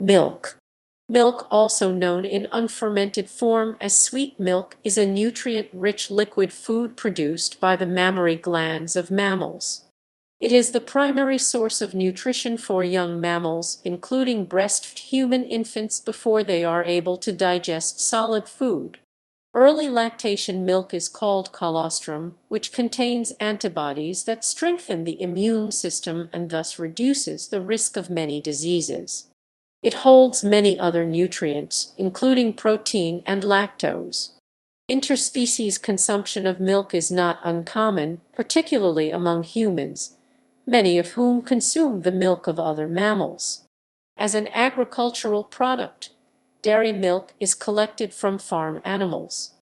Milk. Milk, also known in unfermented form as sweet milk, is a nutrient-rich liquid food produced by the mammary glands of mammals. It is the primary source of nutrition for young mammals, including breastfed human infants before they are able to digest solid food. Early-lactation milk is called colostrum, which contains antibodies that strengthen the immune system and thus reduces the risk of many diseases. It holds many other nutrients, including protein and lactose. Interspecies consumption of milk is not uncommon, particularly among humans, many of whom consume the milk of other mammals. As an agricultural product, dairy milk is collected from farm animals.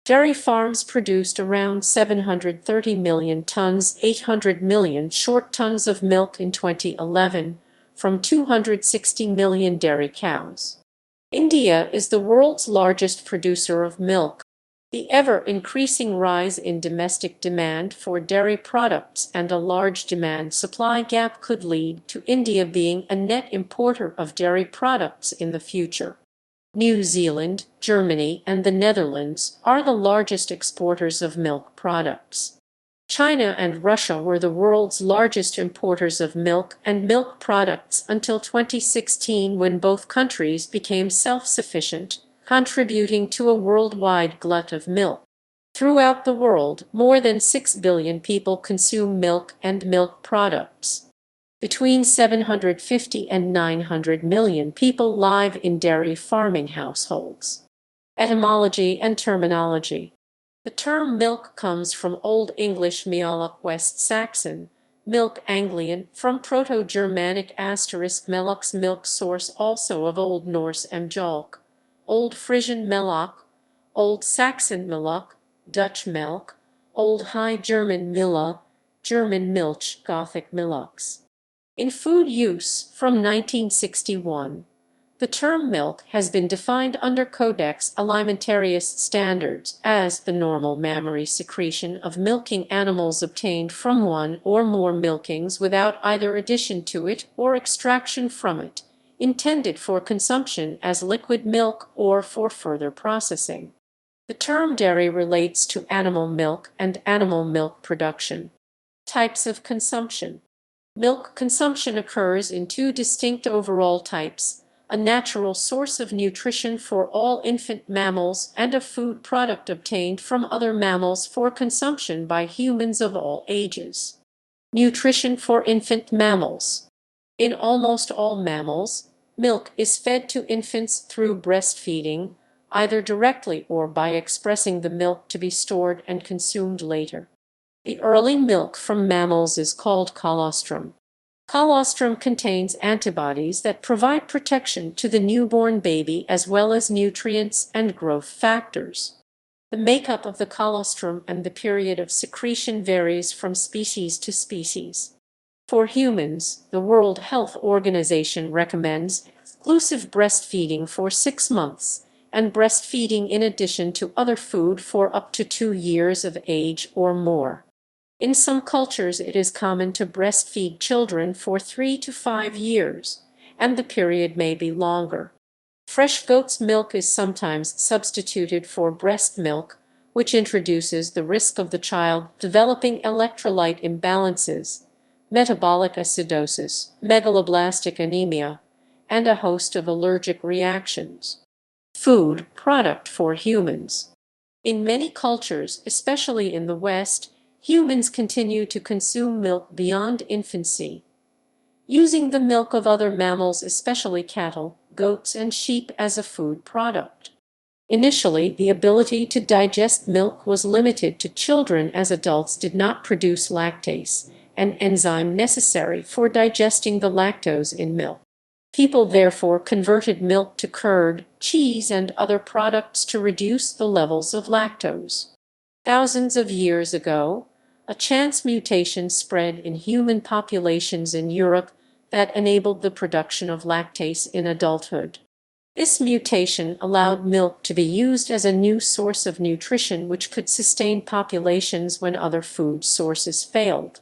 Dairy farms produced around 730 million tons, 800 million short tons of milk in 2011, from 260 million dairy cows. India is the world's largest producer of milk. The ever-increasing rise in domestic demand for dairy products and a large demand-supply gap could lead to India being a net importer of dairy products in the future. New Zealand, Germany, and the Netherlands are the largest exporters of milk products. China and Russia were the world's largest importers of milk and milk products until 2016, when both countries became self-sufficient, contributing to a worldwide glut of milk. Throughout the world, more than 6 billion people consume milk and milk products. Between 750 and 900 million people live in dairy farming households. Etymology and terminology. The term milk comes from Old English Mjölk, West Saxon, milk Anglian, from Proto-Germanic *melux, milk, source also of Old Norse mjölk, Old Frisian melok, Old Saxon milok, Dutch milk, Old High German milla, German milch, Gothic milux. In food use, from 1961, the term milk has been defined under Codex Alimentarius standards as the normal mammary secretion of milking animals obtained from one or more milkings without either addition to it or extraction from it, intended for consumption as liquid milk or for further processing. The term dairy relates to animal milk and animal milk production. Types of consumption. Milk consumption occurs in two distinct overall types: a natural source of nutrition for all infant mammals and a food product obtained from other mammals for consumption by humans of all ages. Nutrition for infant mammals. In almost all mammals, milk is fed to infants through breastfeeding, either directly or by expressing the milk to be stored and consumed later. The early milk from mammals is called colostrum. Colostrum contains antibodies that provide protection to the newborn baby as well as nutrients and growth factors. The makeup of the colostrum and the period of secretion varies from species to species. For humans, the World Health Organization recommends exclusive breastfeeding for 6 months and breastfeeding in addition to other food for up to 2 years of age or more. In some cultures, it is common to breastfeed children for 3 to 5 years, and the period may be longer. Fresh goat's milk is sometimes substituted for breast milk, which introduces the risk of the child developing electrolyte imbalances, metabolic acidosis, megaloblastic anemia, and a host of allergic reactions. Food product for humans. In many cultures, especially in the West, humans continue to consume milk beyond infancy, using the milk of other mammals, especially cattle, goats, and sheep, as a food product. Initially, the ability to digest milk was limited to children, as adults did not produce lactase, an enzyme necessary for digesting the lactose in milk. People therefore converted milk to curd, cheese, and other products to reduce the levels of lactose. Thousands of years ago, a chance mutation spread in human populations in Europe that enabled the production of lactase in adulthood. This mutation allowed milk to be used as a new source of nutrition which could sustain populations when other food sources failed.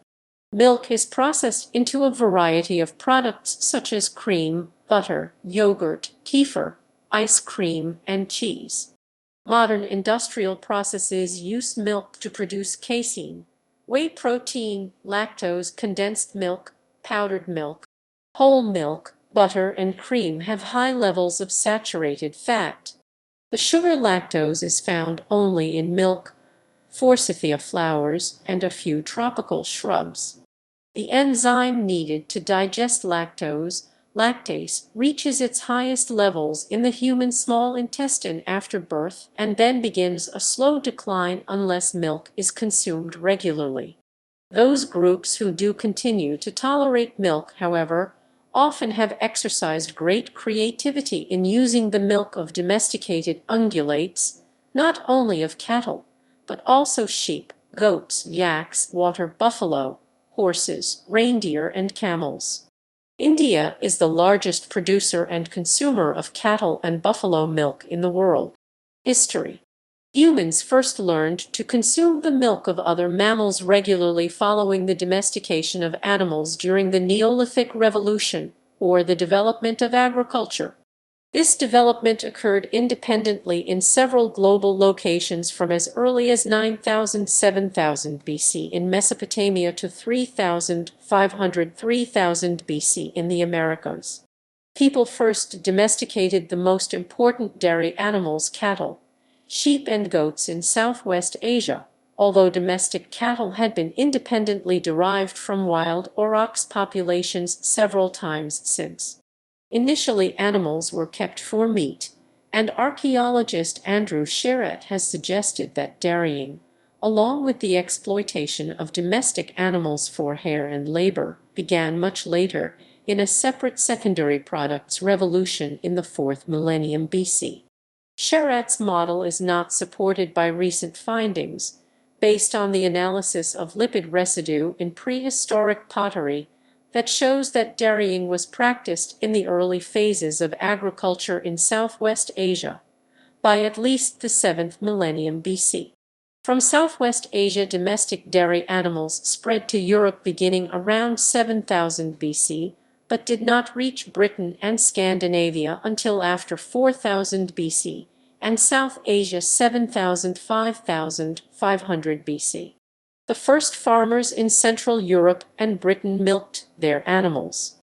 Milk is processed into a variety of products such as cream, butter, yogurt, kefir, ice cream, and cheese. Modern industrial processes use milk to produce casein, whey protein, lactose, condensed milk, powdered milk. Whole milk, butter, and cream have high levels of saturated fat. The sugar lactose is found only in milk, forsythia flowers, and a few tropical shrubs. The enzyme needed to digest lactose, lactase, reaches its highest levels in the human small intestine after birth and then begins a slow decline unless milk is consumed regularly. Those groups who do continue to tolerate milk, however, often have exercised great creativity in using the milk of domesticated ungulates, not only of cattle, but also sheep, goats, yaks, water buffalo, horses, reindeer, and camels. India is the largest producer and consumer of cattle and buffalo milk in the world. History. Humans first learned to consume the milk of other mammals regularly following the domestication of animals during the Neolithic Revolution, or the development of agriculture. This development occurred independently in several global locations from as early as 9000–7000 BC in Mesopotamia to 3500–3000 BC in the Americas. People first domesticated the most important dairy animals, cattle, sheep and goats, in Southwest Asia, although domestic cattle had been independently derived from wild aurochs populations several times since. Initially, animals were kept for meat, and archaeologist Andrew Sherratt has suggested that dairying, along with the exploitation of domestic animals for hair and labor, began much later, in a separate secondary products revolution in the 4th millennium BC. Sherratt's model is not supported by recent findings, based on the analysis of lipid residue in prehistoric pottery that shows that dairying was practiced in the early phases of agriculture in Southwest Asia, by at least the 7th millennium BC. From Southwest Asia, domestic dairy animals spread to Europe beginning around 7000 BC, but did not reach Britain and Scandinavia until after 4000 BC, and South Asia 5000–5500 BC. The first farmers in Central Europe and Britain milked their animals.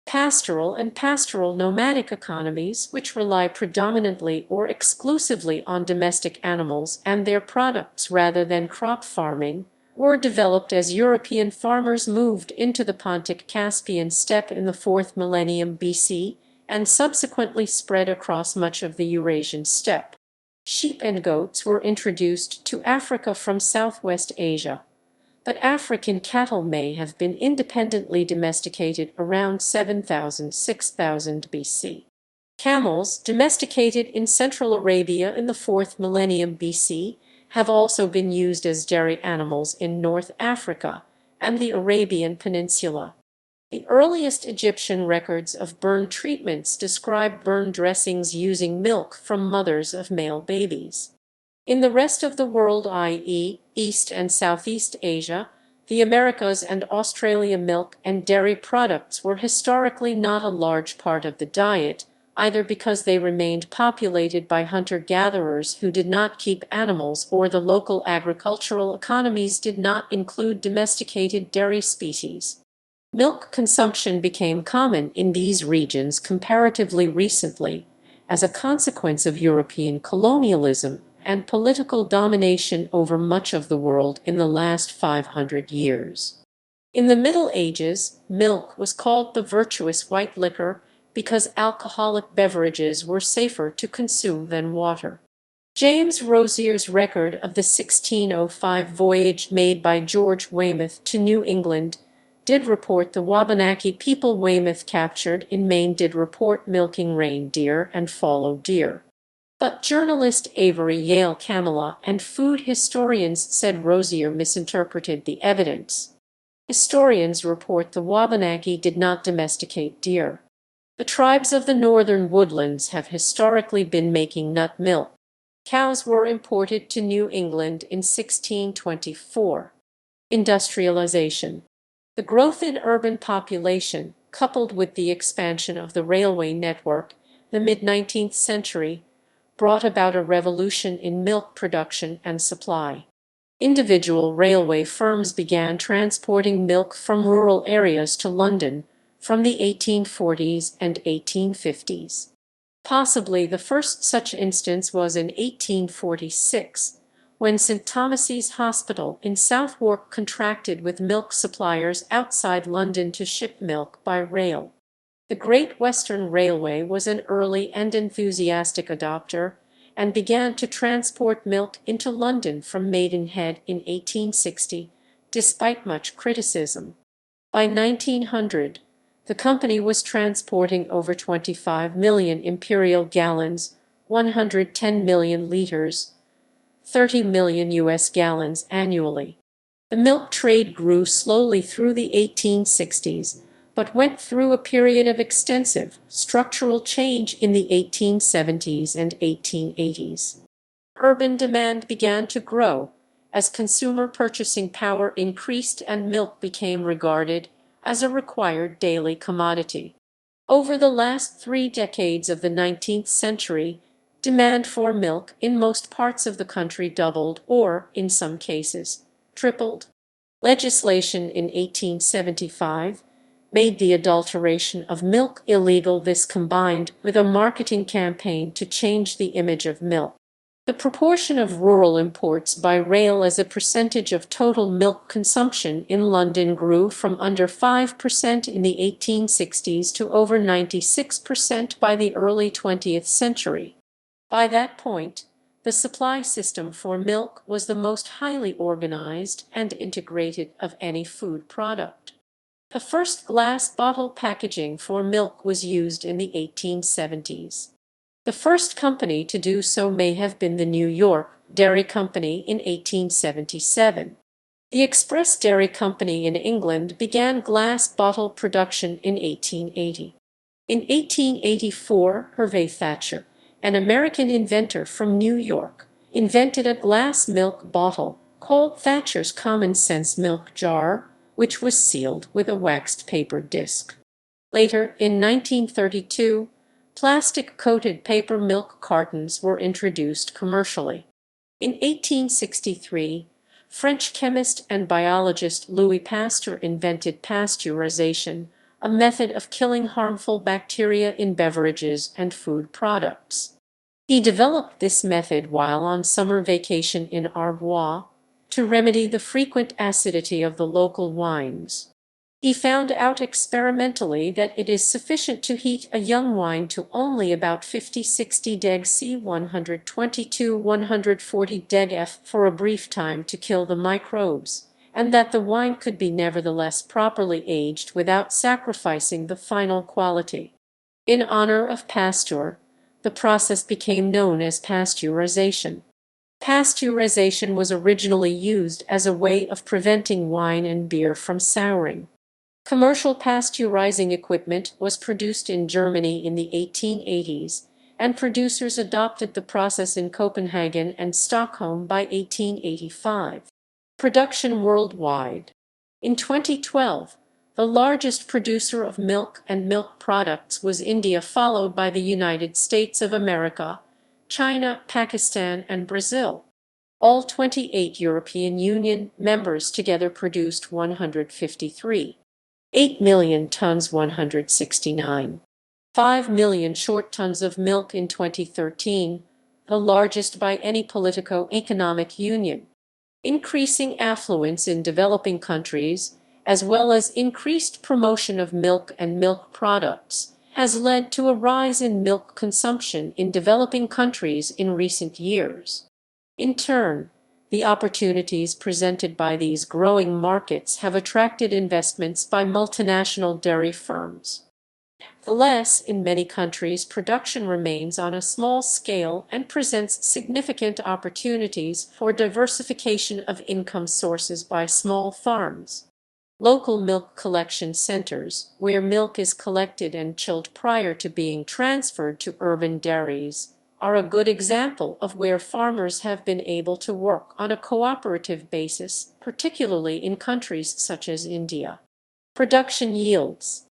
Pastoral and pastoral nomadic economies, which rely predominantly or exclusively on domestic animals and their products rather than crop farming, were developed as European farmers moved into the Pontic-Caspian steppe in the 4th millennium BC and subsequently spread across much of the Eurasian steppe. Sheep and goats were introduced to Africa from Southwest Asia, but African cattle may have been independently domesticated around 7000–6000 BC. Camels, domesticated in Central Arabia in the 4th millennium BC, have also been used as dairy animals in North Africa and the Arabian Peninsula. The earliest Egyptian records of burn treatments describe burn dressings using milk from mothers of male babies. In the rest of the world, i.e., East and Southeast Asia, the Americas and Australia, milk and dairy products were historically not a large part of the diet, either because they remained populated by hunter-gatherers who did not keep animals or the local agricultural economies did not include domesticated dairy species. Milk consumption became common in these regions comparatively recently, as a consequence of European colonialism and political domination over much of the world in the last 500 years. In the Middle Ages, milk was called the virtuous white liquor because alcoholic beverages were safer to consume than water. James Rosier's record of the 1605 voyage made by George Weymouth to New England did report the Wabanaki people Weymouth captured in Maine did report milking reindeer and fallow deer. But journalist Avery Yale Camela and food historians said Rosier misinterpreted the evidence. Historians report the Wabanaki did not domesticate deer. The tribes of the northern woodlands have historically been making nut milk. Cows were imported to New England in 1624. Industrialization. The growth in urban population, coupled with the expansion of the railway network, the mid-19th century, brought about a revolution in milk production and supply. Individual railway firms began transporting milk from rural areas to London from the 1840s and 1850s. Possibly the first such instance was in 1846, when St. Thomas's Hospital in Southwark contracted with milk suppliers outside London to ship milk by rail. The Great Western Railway was an early and enthusiastic adopter, and began to transport milk into London from Maidenhead in 1860, despite much criticism. By 1900, the company was transporting over 25 million imperial gallons, 110 million liters, 30 million US gallons annually. The milk trade grew slowly through the 1860s, but went through a period of extensive structural change in the 1870s and 1880s. Urban demand began to grow as consumer purchasing power increased and milk became regarded as a required daily commodity. Over the last 3 decades of the 19th century, demand for milk in most parts of the country doubled or, in some cases, tripled. Legislation in 1875 made the adulteration of milk illegal. This combined with a marketing campaign to change the image of milk. The proportion of rural imports by rail as a percentage of total milk consumption in London grew from under 5% in the 1860s to over 96% by the early 20th century. By that point, the supply system for milk was the most highly organized and integrated of any food product. The first glass bottle packaging for milk was used in the 1870s. The first company to do so may have been the New York Dairy Company in 1877. The Express Dairy Company in England began glass bottle production in 1880. In 1884, Hervey Thatcher, an American inventor from New York, invented a glass milk bottle called Thatcher's Common Sense Milk Jar, which was sealed with a waxed paper disc. Later, in 1932, plastic-coated paper milk cartons were introduced commercially. In 1863, French chemist and biologist Louis Pasteur invented pasteurization, a method of killing harmful bacteria in beverages and food products. He developed this method while on summer vacation in Arbois to remedy the frequent acidity of the local wines. He found out experimentally that it is sufficient to heat a young wine to only about 50-60 deg C 122-140 deg F for a brief time to kill the microbes, and that the wine could be nevertheless properly aged without sacrificing the final quality. In honor of Pasteur, the process became known as pasteurization. Pasteurization was originally used as a way of preventing wine and beer from souring. Commercial pasteurizing equipment was produced in Germany in the 1880s, and producers adopted the process in Copenhagen and Stockholm by 1885. Production worldwide. In 2012, the largest producer of milk and milk products was India, followed by the United States of America, China, Pakistan, and Brazil. All 28 European Union members together produced 153.8 million tons, 169.5 million short tons of milk in 2013, the largest by any politico-economic union. Increasing affluence in developing countries, as well as increased promotion of milk and milk products, has led to a rise in milk consumption in developing countries in recent years. In turn, the opportunities presented by these growing markets have attracted investments by multinational dairy firms. Nevertheless, in many countries, production remains on a small scale and presents significant opportunities for diversification of income sources by small farms. Local milk collection centers, where milk is collected and chilled prior to being transferred to urban dairies, are a good example of where farmers have been able to work on a cooperative basis, particularly in countries such as India. Production yields.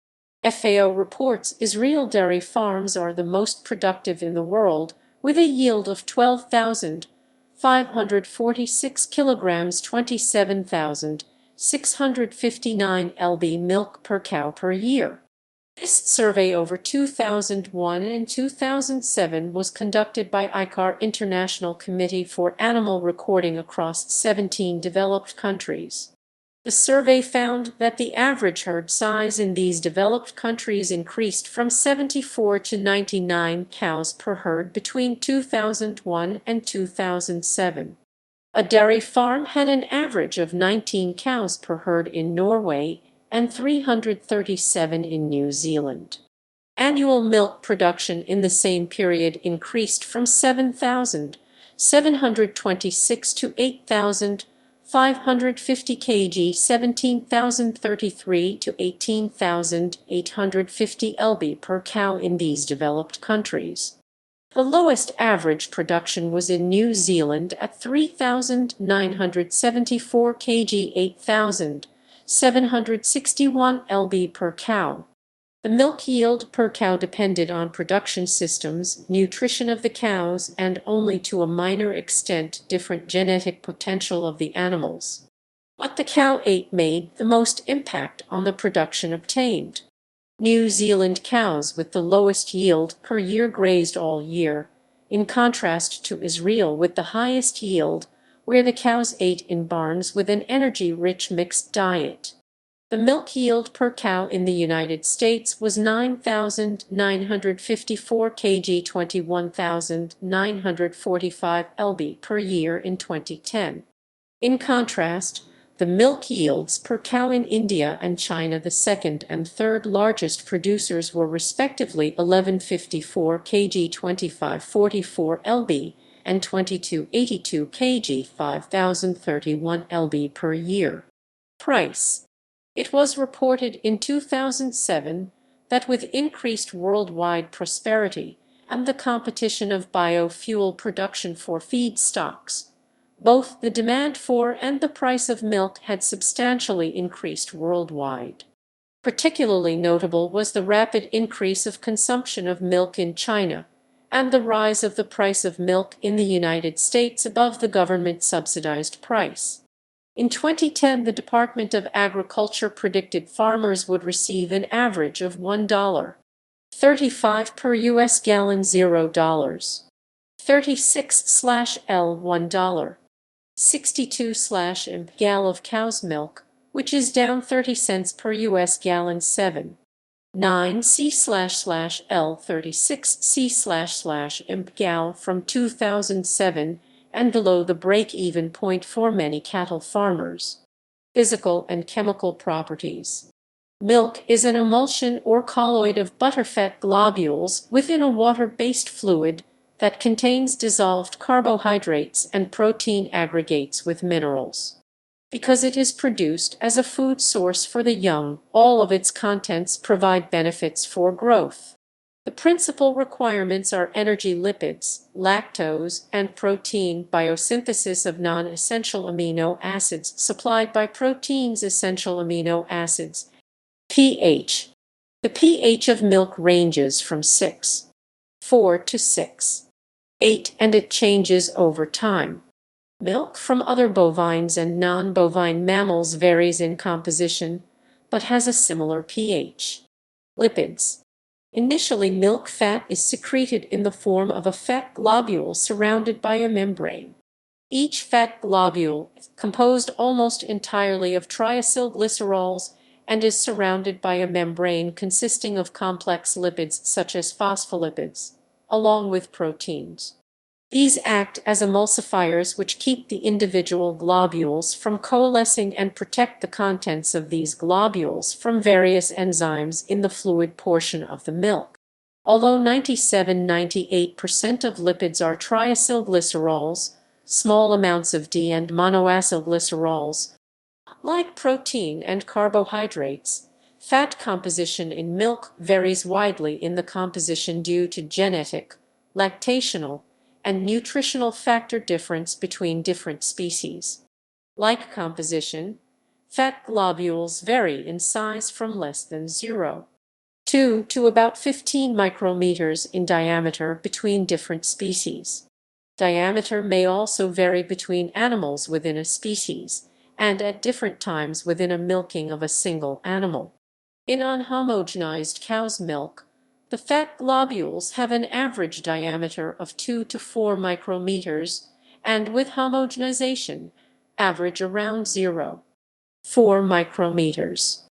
FAO reports Israel dairy farms are the most productive in the world, with a yield of 12,546 kilograms, 27,659 lb milk per cow per year. This survey over 2001 and 2007 was conducted by ICAR International Committee for Animal Recording across 17 developed countries. The survey found that the average herd size in these developed countries increased from 74 to 99 cows per herd between 2001 and 2007. A dairy farm had an average of 19 cows per herd in Norway and 337 in New Zealand. Annual milk production in the same period increased from 7,726 to 8,550 kg, 17,033 to 18,850 lb per cow in these developed countries. The lowest average production was in New Zealand at 3,974 kg, 8,761 lb per cow. The milk yield per cow depended on production systems, nutrition of the cows, and only to a minor extent different genetic potential of the animals. What the cow ate made the most impact on the production obtained. New Zealand cows with the lowest yield per year grazed all year, in contrast to Israel with the highest yield, where the cows ate in barns with an energy-rich mixed diet. The milk yield per cow in the United States was 9,954 kg, 21,945 lb per year in 2010. In contrast, the milk yields per cow in India and China, the second and third largest producers, were respectively 1154 kg, 2544 lb, and 2282 kg, 5031 lb per year. Price. It was reported in 2007 that with increased worldwide prosperity and the competition of biofuel production for feedstocks, both the demand for and the price of milk had substantially increased worldwide. Particularly notable was the rapid increase of consumption of milk in China and the rise of the price of milk in the United States above the government-subsidized price. In 2010, the Department of Agriculture predicted farmers would receive an average of $1.35 per U.S. gallon, $0.36/L, $1.62/imp gal of cow's milk, which is down 30 cents per U.S. gallon, 7.9 C/L, 36 C/imp gal from 2007, and below the break-even point for many cattle farmers. Physical and chemical properties. Milk is an emulsion or colloid of butterfat globules within a water-based fluid that contains dissolved carbohydrates and protein aggregates with minerals. Because it is produced as a food source for the young, all of its contents provide benefits for growth. The principal requirements are energy, lipids, lactose, and protein, biosynthesis of non-essential amino acids supplied by proteins, essential amino acids. pH. The pH of milk ranges from 6.4 to 6.8, and it changes over time. Milk from other bovines and non-bovine mammals varies in composition, but has a similar pH. Lipids. Initially, milk fat is secreted in the form of a fat globule surrounded by a membrane. Each fat globule is composed almost entirely of triacylglycerols and is surrounded by a membrane consisting of complex lipids such as phospholipids, along with proteins. These act as emulsifiers which keep the individual globules from coalescing and protect the contents of these globules from various enzymes in the fluid portion of the milk. Although 97–98% of lipids are triacylglycerols, small amounts of D and monoacylglycerols, like protein and carbohydrates, fat composition in milk varies widely in the composition due to genetic, lactational, and nutritional factor difference between different species. Like composition, Fat globules vary in size from less than 0.2 to about 15 micrometers in diameter between different species. Diameter may also vary between animals within a species and at different times within a milking of a single animal. In unhomogenized cow's milk, the fat globules have an average diameter of 2 to 4 micrometers, and with homogenization, average around 0.4 micrometers.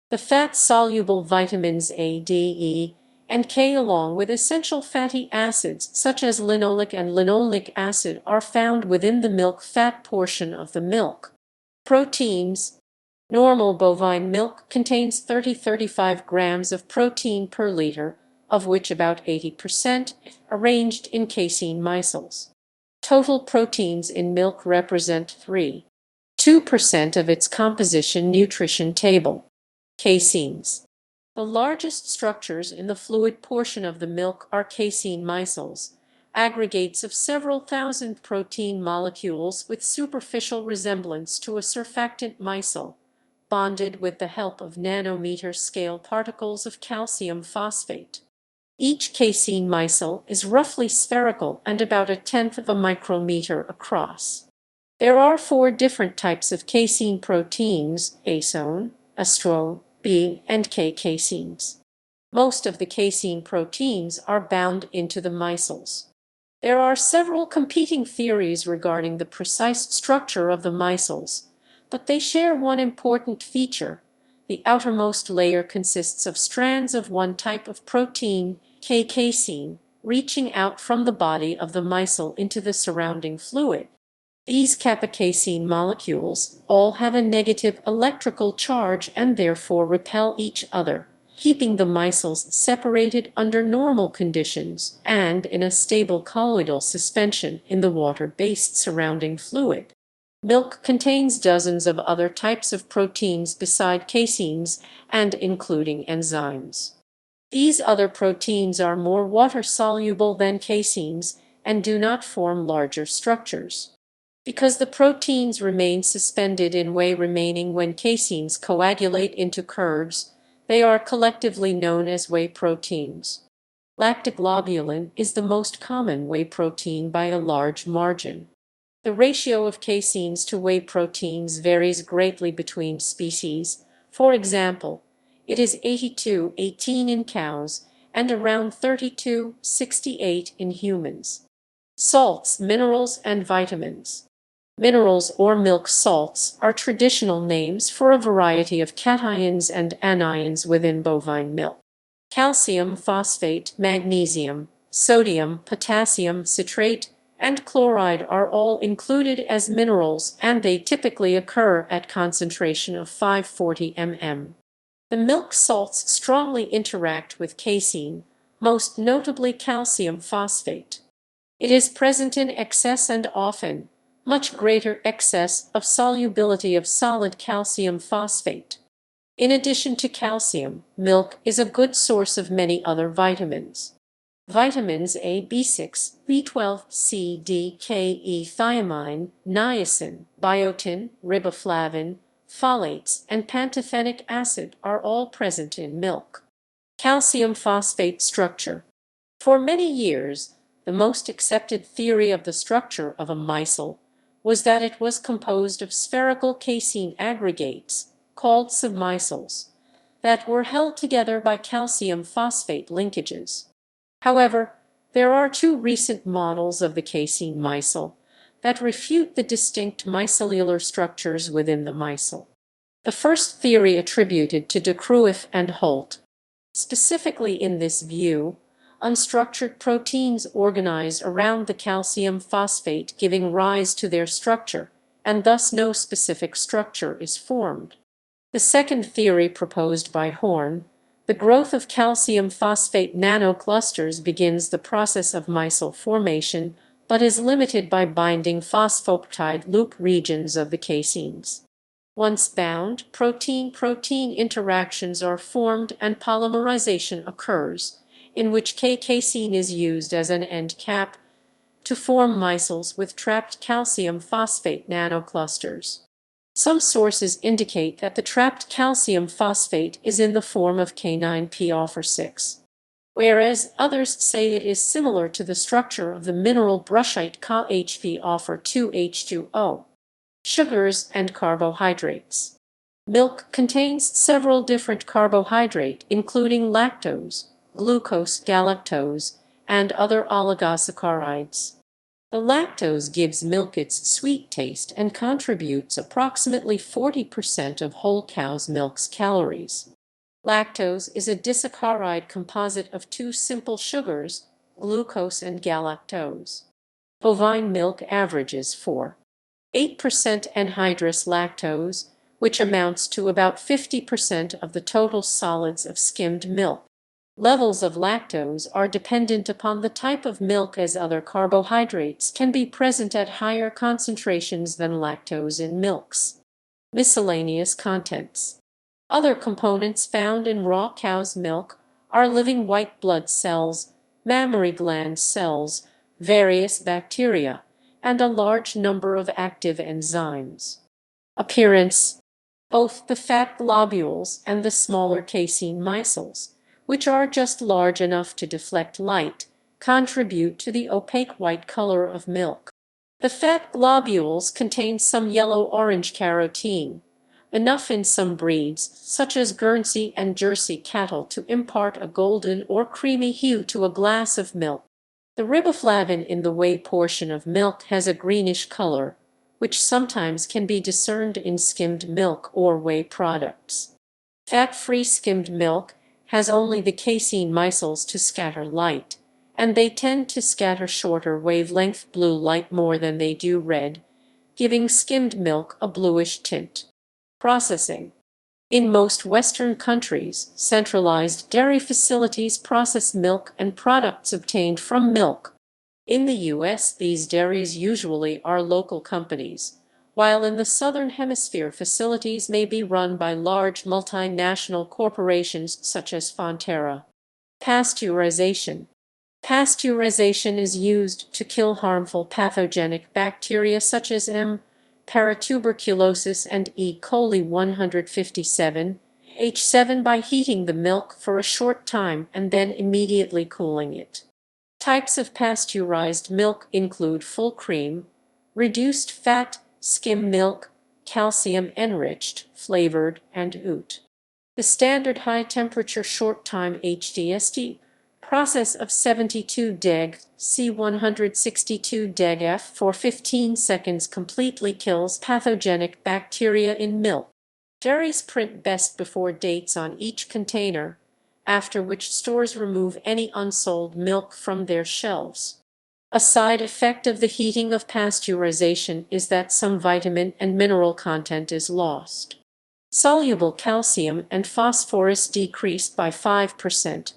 The fat-soluble vitamins A, D, E, and K along with essential fatty acids such as linoleic and linoleic acid are found within the milk fat portion of the milk. Proteins. Normal bovine milk contains 30-35 grams of protein per liter, of which about 80% are arranged in casein micelles. Total proteins in milk represent 2% of its composition nutrition table. Caseins. The largest structures in the fluid portion of the milk are casein micelles, aggregates of several thousand protein molecules with superficial resemblance to a surfactant micelle, bonded with the help of nanometer-scale particles of calcium phosphate. Each casein micelle is roughly spherical and about 1/10 of a micrometer across. There are 4 different types of casein proteins: acone, astrole, B, and K caseins. Most of the casein proteins are bound into the micelles. There are several competing theories regarding the precise structure of the micelles, but they share one important feature. The outermost layer consists of strands of one type of protein, K casein, reaching out from the body of the micelle into the surrounding fluid. These kappa casein molecules all have a negative electrical charge and therefore repel each other, keeping the micelles separated under normal conditions and in a stable colloidal suspension in the water-based surrounding fluid. Milk contains dozens of other types of proteins beside caseins and including enzymes. These other proteins are more water-soluble than caseins and do not form larger structures. Because the proteins remain suspended in whey remaining when caseins coagulate into curds, they are collectively known as whey proteins. Lactoglobulin is the most common whey protein by a large margin. The ratio of caseins to whey proteins varies greatly between species. For example, it is 82-18 in cows and around 32-68 in humans. Salts, minerals, and vitamins. Minerals or milk salts are traditional names for a variety of cations and anions within bovine milk. Calcium phosphate, magnesium, sodium, potassium citrate, and chloride are all included as minerals, and they typically occur at concentration of 540 mm. The milk salts strongly interact with casein, most notably calcium phosphate. It is present in excess and often much greater excess of solubility of solid calcium phosphate. In addition to calcium, milk is a good source of many other vitamins. Vitamins A, B6, B12, C, D, K, E, thiamine, niacin, biotin, riboflavin, phthalates, and pantothenic acid are all present in milk. Calcium phosphate structure. For many years, the most accepted theory of the structure of a micelle was that it was composed of spherical casein aggregates, called submicelles, that were held together by calcium phosphate linkages. However, there are 2 recent models of the casein micelle that refute the distinct micellular structures within the micelle. The first theory attributed to de Kruif and Holt. Specifically in this view, unstructured proteins organize around the calcium phosphate, giving rise to their structure, and thus no specific structure is formed. The second theory proposed by Horn, the growth of calcium phosphate nanoclusters begins the process of micelle formation, but is limited by binding phosphopeptide loop regions of the caseins. Once bound, protein-protein interactions are formed and polymerization occurs, in which K-casein is used as an end cap to form micelles with trapped calcium phosphate nanoclusters. Some sources indicate that the trapped calcium phosphate is in the form of K9PO6, whereas others say it is similar to the structure of the mineral brushite KHV2H2O. Sugars and carbohydrates. Milk contains several different carbohydrates, including lactose, glucose, galactose, and other oligosaccharides. The lactose gives milk its sweet taste and contributes approximately 40% of whole cow's milk's calories. Lactose is a disaccharide composite of two simple sugars, glucose and galactose. Bovine milk averages 4.8% anhydrous lactose, which amounts to about 50% of the total solids of skimmed milk. Levels of lactose are dependent upon the type of milk, as other carbohydrates can be present at higher concentrations than lactose in milks. Miscellaneous contents. Other components found in raw cow's milk are living white blood cells, mammary gland cells, various bacteria, and a large number of active enzymes. Appearance. Both the fat globules and the smaller casein micelles, which are just large enough to deflect light, contribute to the opaque white color of milk. The fat globules contain some yellow-orange carotene, enough in some breeds, such as Guernsey and Jersey cattle, to impart a golden or creamy hue to a glass of milk. The riboflavin in the whey portion of milk has a greenish color, which sometimes can be discerned in skimmed milk or whey products. Fat-free skimmed milk has only the casein micelles to scatter light, and they tend to scatter shorter wavelength blue light more than they do red, giving skimmed milk a bluish tint. Processing. In most Western countries, centralized dairy facilities process milk and products obtained from milk. In the U.S., these dairies usually are local companies, while in the Southern Hemisphere facilities may be run by large multinational corporations such as Fonterra. Pasteurization. Pasteurization is used to kill harmful pathogenic bacteria such as M. paratuberculosis and E. coli 157, H7 by heating the milk for a short time and then immediately cooling it. Types of pasteurized milk include full cream, reduced fat, skim milk, calcium-enriched, flavored, and oat. The standard high-temperature short-time HDST process of 72 deg C 162 deg F for 15 seconds completely kills pathogenic bacteria in milk. Dairies print best before dates on each container, after which stores remove any unsold milk from their shelves. A side effect of the heating of pasteurization is that some vitamin and mineral content is lost. Soluble calcium and phosphorus decreased by 5%.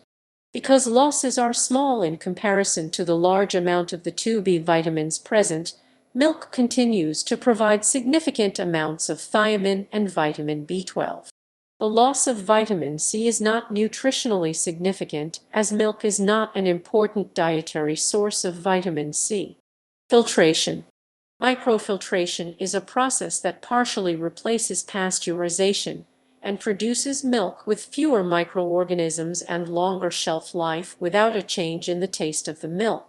Because losses are small in comparison to the large amount of the two B vitamins present, milk continues to provide significant amounts of thiamine and vitamin B12. The loss of vitamin C is not nutritionally significant, as milk is not an important dietary source of vitamin C. Filtration. Microfiltration is a process that partially replaces pasteurization and produces milk with fewer microorganisms and longer shelf life without a change in the taste of the milk.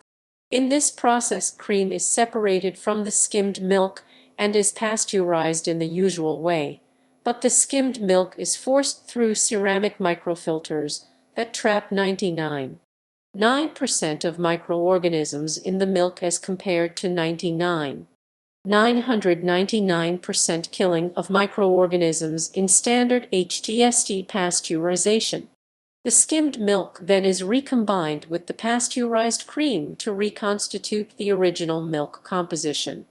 In this process, cream is separated from the skimmed milk and is pasteurized in the usual way, but the skimmed milk is forced through ceramic microfilters that trap 99.9% of microorganisms in the milk as compared to 999% killing of microorganisms in standard HTST pasteurization. The skimmed milk then is recombined with the pasteurized cream to reconstitute the original milk composition.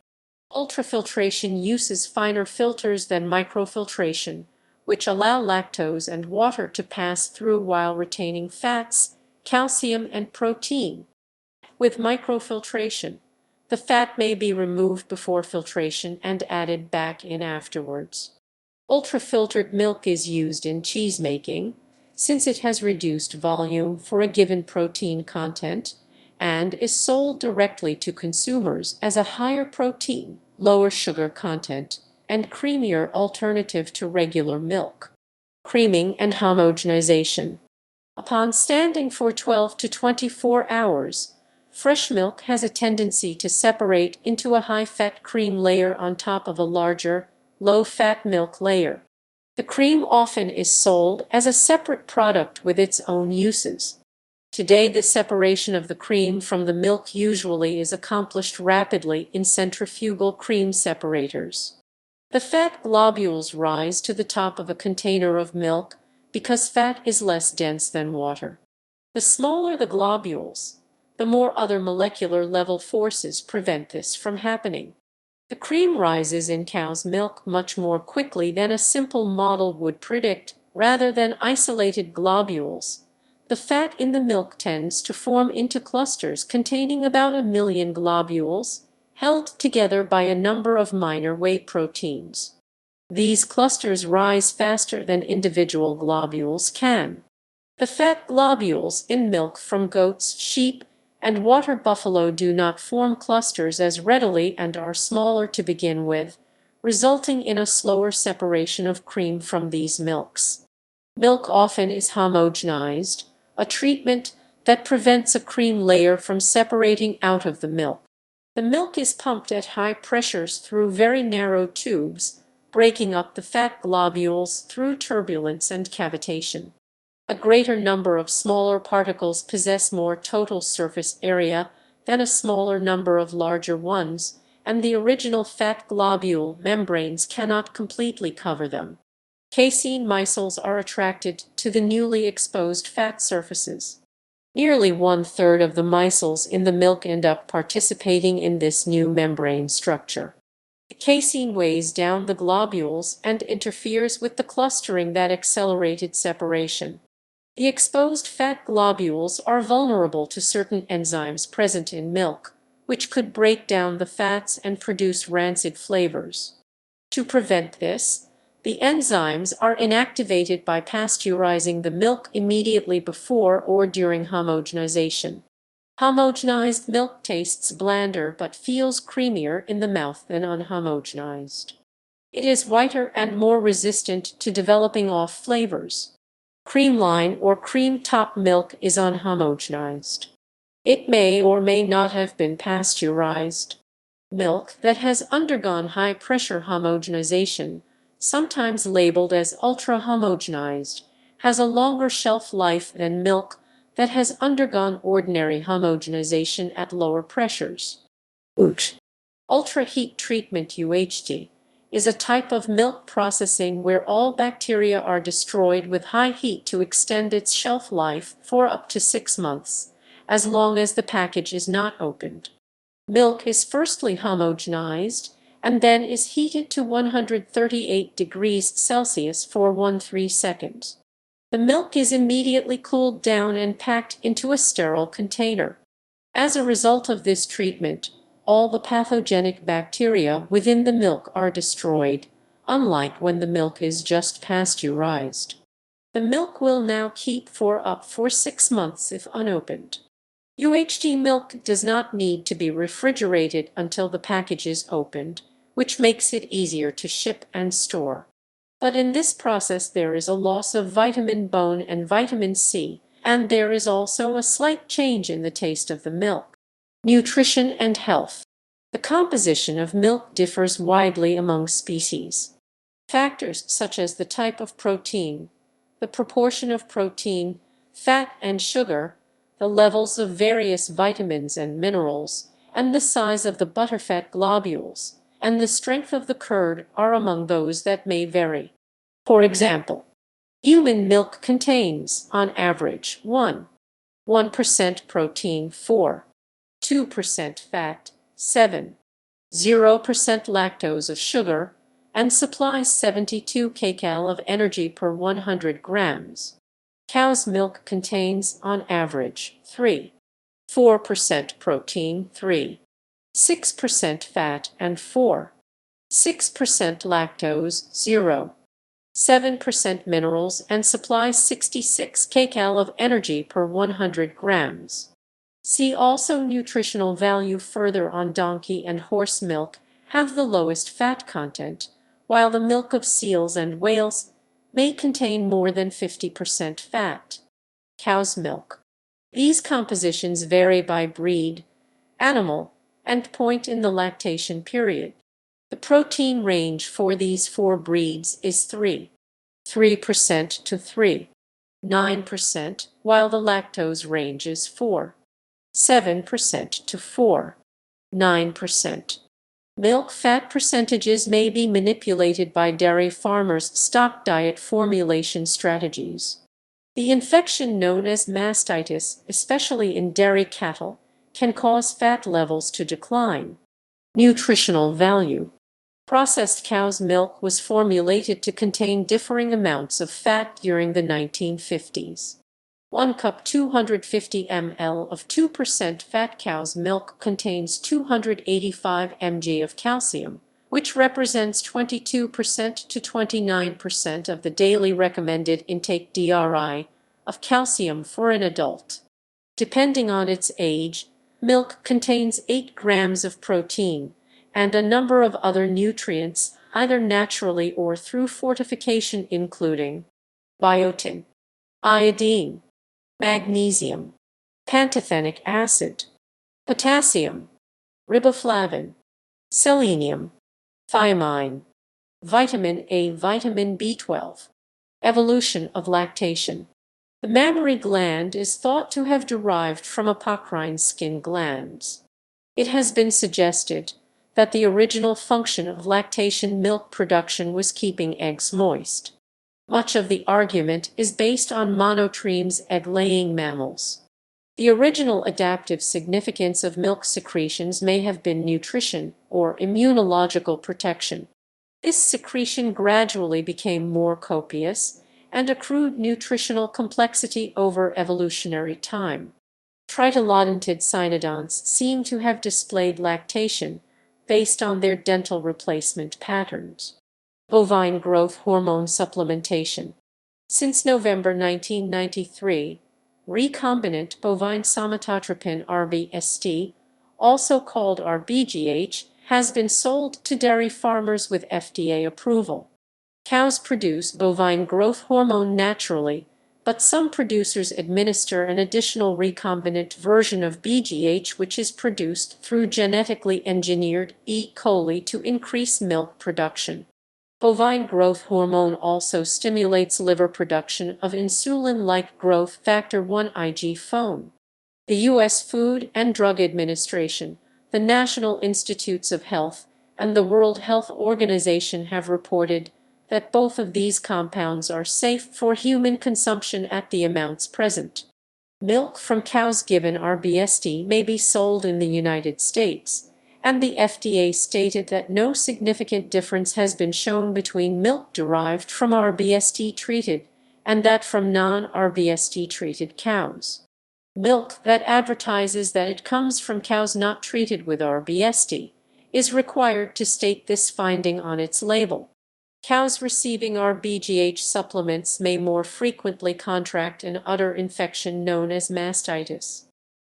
Ultrafiltration uses finer filters than microfiltration, which allow lactose and water to pass through while retaining fats, calcium, and protein. With microfiltration, the fat may be removed before filtration and added back in afterwards. Ultrafiltered milk is used in cheese making, since it has reduced volume for a given protein content, and is sold directly to consumers as a higher protein, lower sugar content, and creamier alternative to regular milk. Creaming and homogenization. Upon standing for 12 to 24 hours, fresh milk has a tendency to separate into a high-fat cream layer on top of a larger, low-fat milk layer. The cream often is sold as a separate product with its own uses. Today, the separation of the cream from the milk usually is accomplished rapidly in centrifugal cream separators. The fat globules rise to the top of a container of milk because fat is less dense than water. The smaller the globules, the more other molecular level forces prevent this from happening. The cream rises in cow's milk much more quickly than a simple model would predict, rather than isolated globules. The fat in the milk tends to form into clusters containing about 1 million globules, held together by a number of minor whey proteins. These clusters rise faster than individual globules can. The fat globules in milk from goats, sheep, and water buffalo do not form clusters as readily and are smaller to begin with, resulting in a slower separation of cream from these milks. Milk often is homogenized, a treatment that prevents a cream layer from separating out of the milk. The milk is pumped at high pressures through very narrow tubes, breaking up the fat globules through turbulence and cavitation. A greater number of smaller particles possess more total surface area than a smaller number of larger ones, and the original fat globule membranes cannot completely cover them. Casein micelles are attracted to the newly exposed fat surfaces. Nearly 1/3 of the micelles in the milk end up participating in this new membrane structure. The casein weighs down the globules and interferes with the clustering that accelerated separation. The exposed fat globules are vulnerable to certain enzymes present in milk, which could break down the fats and produce rancid flavors. To prevent this, the enzymes are inactivated by pasteurizing the milk immediately before or during homogenization. Homogenized milk tastes blander but feels creamier in the mouth than unhomogenized. It is whiter and more resistant to developing off flavors. Creamline or cream top milk is unhomogenized. It may or may not have been pasteurized. Milk that has undergone high-pressure homogenization, sometimes labeled as ultra-homogenized, has a longer shelf life than milk that has undergone ordinary homogenization at lower pressures. UHT, ultra-heat treatment UHT, is a type of milk processing where all bacteria are destroyed with high heat to extend its shelf life for up to 6 months, as long as the package is not opened. Milk is firstly homogenized and then is heated to 138 degrees Celsius for 13 seconds. The milk is immediately cooled down and packed into a sterile container. As a result of this treatment, all the pathogenic bacteria within the milk are destroyed, unlike when the milk is just pasteurized. The milk will now keep for up for 6 months if unopened. UHT milk does not need to be refrigerated until the package is opened, which makes it easier to ship and store. But in this process there is a loss of vitamin bone and vitamin C, and there is also a slight change in the taste of the milk. Nutrition and health. The composition of milk differs widely among species. Factors such as the type of protein, the proportion of protein, fat, and sugar, the levels of various vitamins and minerals, and the size of the butterfat globules, and the strength of the curd are among those that may vary. For example, human milk contains, on average, 1% protein, 2% fat, 0% lactose of sugar, and supplies 72 kcal of energy per 100 grams. Cow's milk contains, on average, 4% protein, 6% fat, and 6% lactose, 7% minerals, and supplies 66 kcal of energy per 100 grams. See also nutritional value further on. Donkey and horse milk have the lowest fat content, while the milk of seals and whales may contain more than 50% fat. Cow's milk. These compositions vary by breed, animal, and point in the lactation period. The protein range for these four breeds is 3% to 9%, while the lactose range is 7% to 9%. Milk fat percentages may be manipulated by dairy farmers' stock diet formulation strategies. The infection known as mastitis, especially in dairy cattle, can cause fat levels to decline. Nutritional value. Processed cow's milk was formulated to contain differing amounts of fat during the 1950s. 1 cup 250 ml of 2% fat cow's milk contains 285 mg of calcium, which represents 22% to 29% of the daily recommended intake (DRI) of calcium for an adult. Depending on its age, milk contains 8 grams of protein and a number of other nutrients, either naturally or through fortification, including biotin, iodine, magnesium, pantothenic acid, potassium, riboflavin, selenium, thiamine, vitamin A, vitamin B12. Evolution of lactation. The mammary gland is thought to have derived from apocrine skin glands. It has been suggested that the original function of lactation milk production was keeping eggs moist. Much of the argument is based on monotremes, egg-laying mammals. The original adaptive significance of milk secretions may have been nutrition or immunological protection. This secretion gradually became more copious and accrued nutritional complexity over evolutionary time. Tritilodontid cynodonts seem to have displayed lactation based on their dental replacement patterns. Bovine growth hormone supplementation. Since November 1993, recombinant bovine somatotropin (RBST), also called RBGH, has been sold to dairy farmers with FDA approval. Cows produce bovine growth hormone naturally, but some producers administer an additional recombinant version of BGH which is produced through genetically engineered E. coli to increase milk production. Bovine growth hormone also stimulates liver production of insulin-like growth factor 1 IgF. The U.S. Food and Drug Administration, the National Institutes of Health, and the World Health Organization have reported that both of these compounds are safe for human consumption at the amounts present. Milk from cows given RBST may be sold in the United States, and the FDA stated that no significant difference has been shown between milk derived from RBST treated and that from non-RBST treated cows. Milk that advertises that it comes from cows not treated with RBST is required to state this finding on its label. Cows receiving RBGH supplements may more frequently contract an udder infection known as mastitis.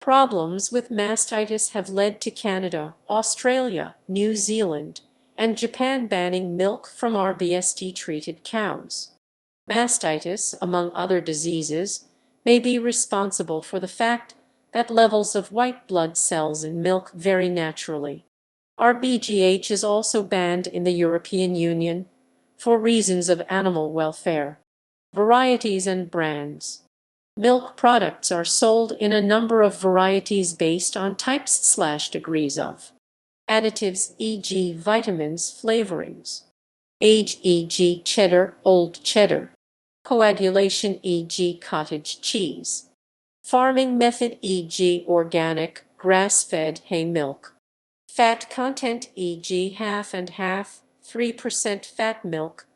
Problems with mastitis have led to Canada, Australia, New Zealand, and Japan banning milk from RBST-treated cows. Mastitis, among other diseases, may be responsible for the fact that levels of white blood cells in milk vary naturally. RBGH is also banned in the European Union for reasons of animal welfare. Varieties and brands. Milk products are sold in a number of varieties based on types/degrees of additives, e.g. vitamins, flavorings. Age, e.g. cheddar, old cheddar. Coagulation, e.g. cottage cheese. Farming method, e.g. organic, grass-fed hay milk. Fat content, e.g. half and half, 3% fat milk,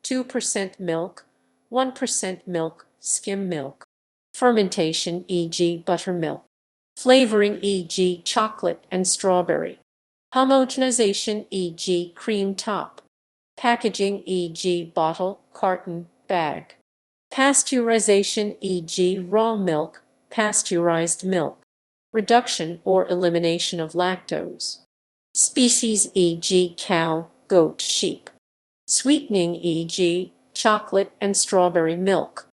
2% milk, 1% milk, skim milk. Fermentation, e.g. buttermilk. Flavoring, e.g. chocolate and strawberry. Homogenization, e.g. cream top. Packaging, e.g. bottle, carton, bag. Pasteurization, e.g. raw milk, pasteurized milk. Reduction or elimination of lactose. Species, e.g. cow, goat, sheep. Sweetening, e.g., chocolate and strawberry milk.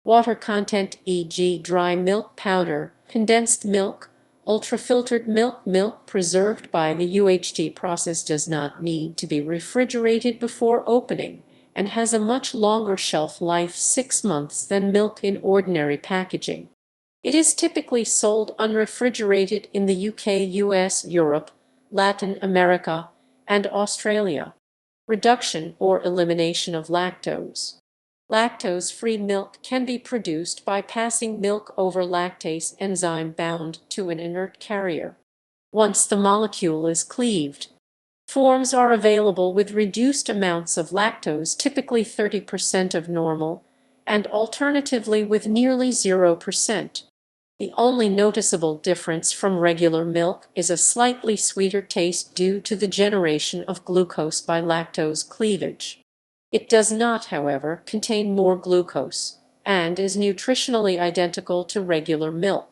Water content, e.g., dry milk powder, condensed milk, ultrafiltered milk. Milk preserved by the UHT process does not need to be refrigerated before opening and has a much longer shelf life, 6 months, than milk in ordinary packaging. It is typically sold unrefrigerated in the UK, US, Europe, Latin America, and Australia. Reduction or elimination of lactose. Lactose-free milk can be produced by passing milk over lactase enzyme bound to an inert carrier. Once the molecule is cleaved, forms are available with reduced amounts of lactose, typically 30% of normal, and alternatively with nearly 0%. The only noticeable difference from regular milk is a slightly sweeter taste due to the generation of glucose by lactose cleavage. It does not, however, contain more glucose, and is nutritionally identical to regular milk.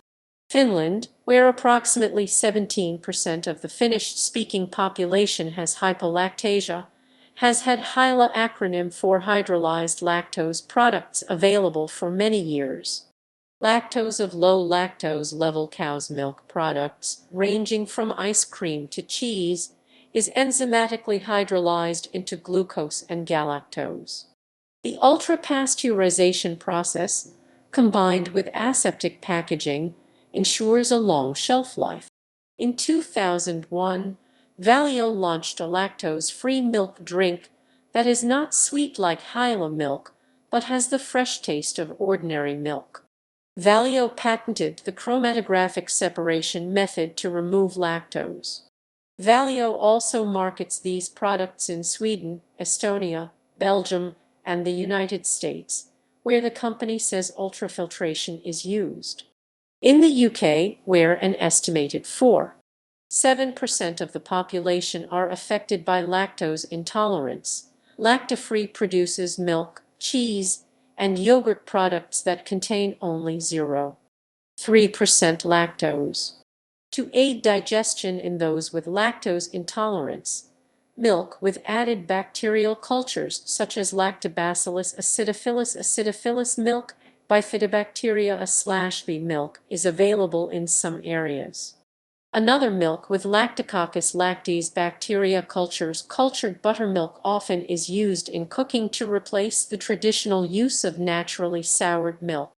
Finland, where approximately 17% of the Finnish-speaking population has hypolactasia, has had HYLA, acronym for hydrolyzed lactose products, available for many years. Lactose of low lactose level cow's milk products, ranging from ice cream to cheese, is enzymatically hydrolyzed into glucose and galactose. The ultra-pasteurization process, combined with aseptic packaging, ensures a long shelf life. In 2001, Valio launched a lactose-free milk drink that is not sweet like Hyla milk, but has the fresh taste of ordinary milk. Valio patented the chromatographic separation method to remove lactose. Valio also markets these products in Sweden, Estonia, Belgium, and the United States, where the company says ultrafiltration is used. In the UK, where an estimated 7% of the population are affected by lactose intolerance, Lactafree produces milk, cheese, and yogurt products that contain only 0.3% lactose. To aid digestion in those with lactose intolerance, milk with added bacterial cultures such as Lactobacillus acidophilus milk, Bifidobacteria/B milk is available in some areas. Another milk with Lactococcus lactis bacteria cultures, cultured buttermilk, often is used in cooking to replace the traditional use of naturally soured milk.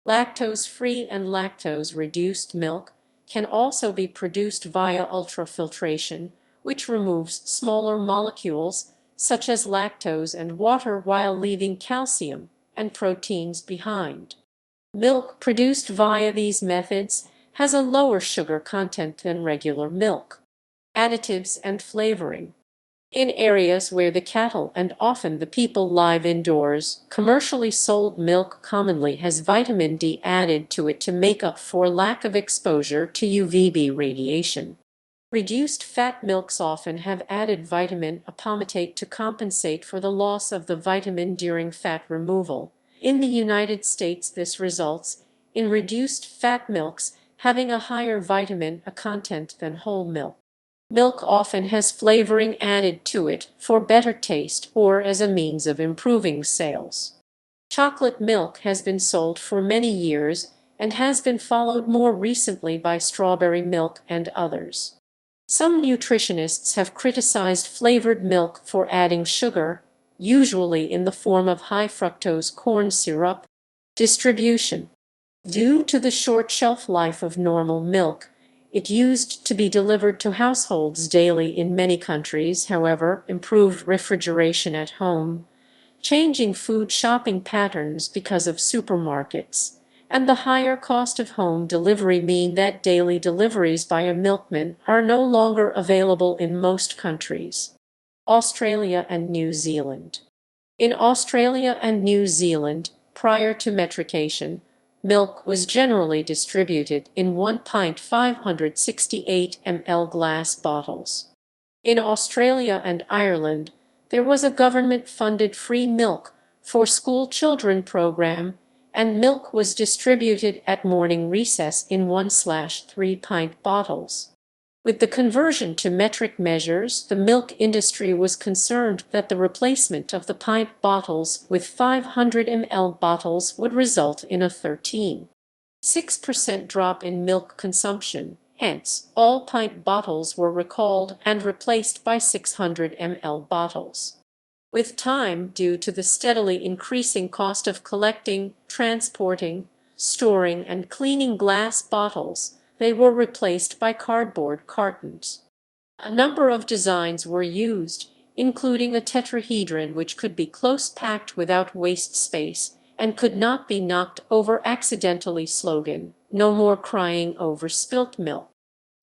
Lactose-free and lactose-reduced milk can also be produced via ultrafiltration, which removes smaller molecules such as lactose and water while leaving calcium and proteins behind. Milk produced via these methods has a lower sugar content than regular milk. Additives and flavoring. In areas where the cattle and often the people live indoors, commercially sold milk commonly has vitamin D added to it to make up for lack of exposure to UVB radiation. Reduced fat milks often have added vitamin apomethate to compensate for the loss of the vitamin during fat removal. In the United States, this results in reduced fat milks having a higher vitamin A content than whole milk. Milk often has flavoring added to it for better taste or as a means of improving sales. Chocolate milk has been sold for many years and has been followed more recently by strawberry milk and others. Some nutritionists have criticized flavored milk for adding sugar, usually in the form of high fructose corn syrup. Distribution. Due to the short shelf life of normal milk, it used to be delivered to households daily in many countries. However, improved refrigeration at home, changing food shopping patterns because of supermarkets, and the higher cost of home delivery mean that daily deliveries by a milkman are no longer available in most countries. Australia and New Zealand. In Australia and New Zealand, prior to metrication, milk was generally distributed in 1 pint 568 ml glass bottles. In Australia and Ireland, there was a government-funded free milk for school children program, and milk was distributed at morning recess in 1/3 pint bottles. With the conversion to metric measures, the milk industry was concerned that the replacement of the pint bottles with 500 ml bottles would result in a 13.6% drop in milk consumption. Hence, all pint bottles were recalled and replaced by 600 ml bottles. With time, due to the steadily increasing cost of collecting, transporting, storing, and cleaning glass bottles, they were replaced by cardboard cartons. A number of designs were used, including a tetrahedron which could be close packed without waste space and could not be knocked over accidentally. Slogan: "No more crying over spilt milk."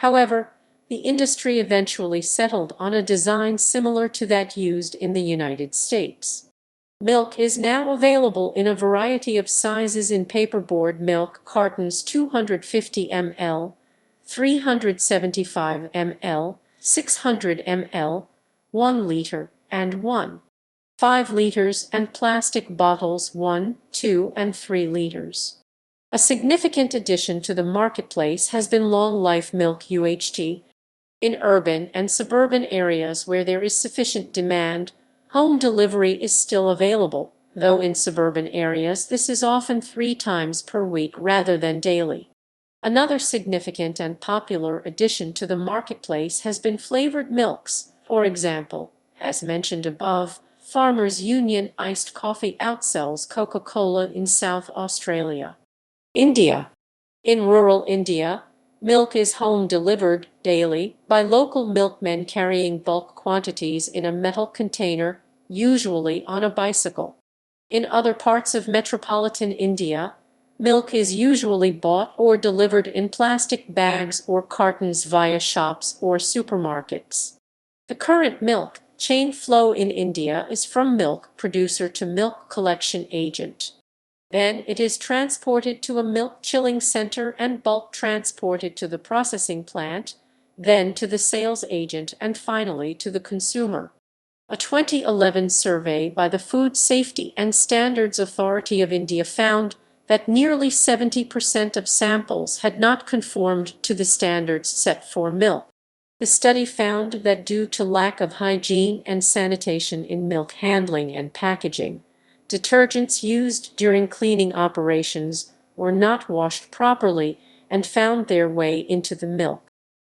However, the industry eventually settled on a design similar to that used in the United States. Milk is now available in a variety of sizes in paperboard milk cartons: 250 ml, 375 ml, 600 ml, 1 liter, and 1.5 liters, and plastic bottles 1, 2, and 3 liters. A significant addition to the marketplace has been long-life milk (UHT). In urban and suburban areas where there is sufficient demand, home delivery is still available, though in suburban areas this is often 3 times per week rather than daily. Another significant and popular addition to the marketplace has been flavored milks. For example, as mentioned above, Farmers Union iced coffee outsells Coca-Cola in South Australia. India. In rural India, milk is home delivered daily by local milkmen carrying bulk quantities in a metal container, usually on a bicycle. In other parts of metropolitan India, milk is usually bought or delivered in plastic bags or cartons via shops or supermarkets. The current milk chain flow in India is from milk producer to milk collection agent. Then it is transported to a milk chilling center and bulk transported to the processing plant, then to the sales agent, and finally to the consumer. A 2011 survey by the Food Safety and Standards Authority of India found that nearly 70% of samples had not conformed to the standards set for milk. The study found that due to lack of hygiene and sanitation in milk handling and packaging, detergents used during cleaning operations were not washed properly and found their way into the milk.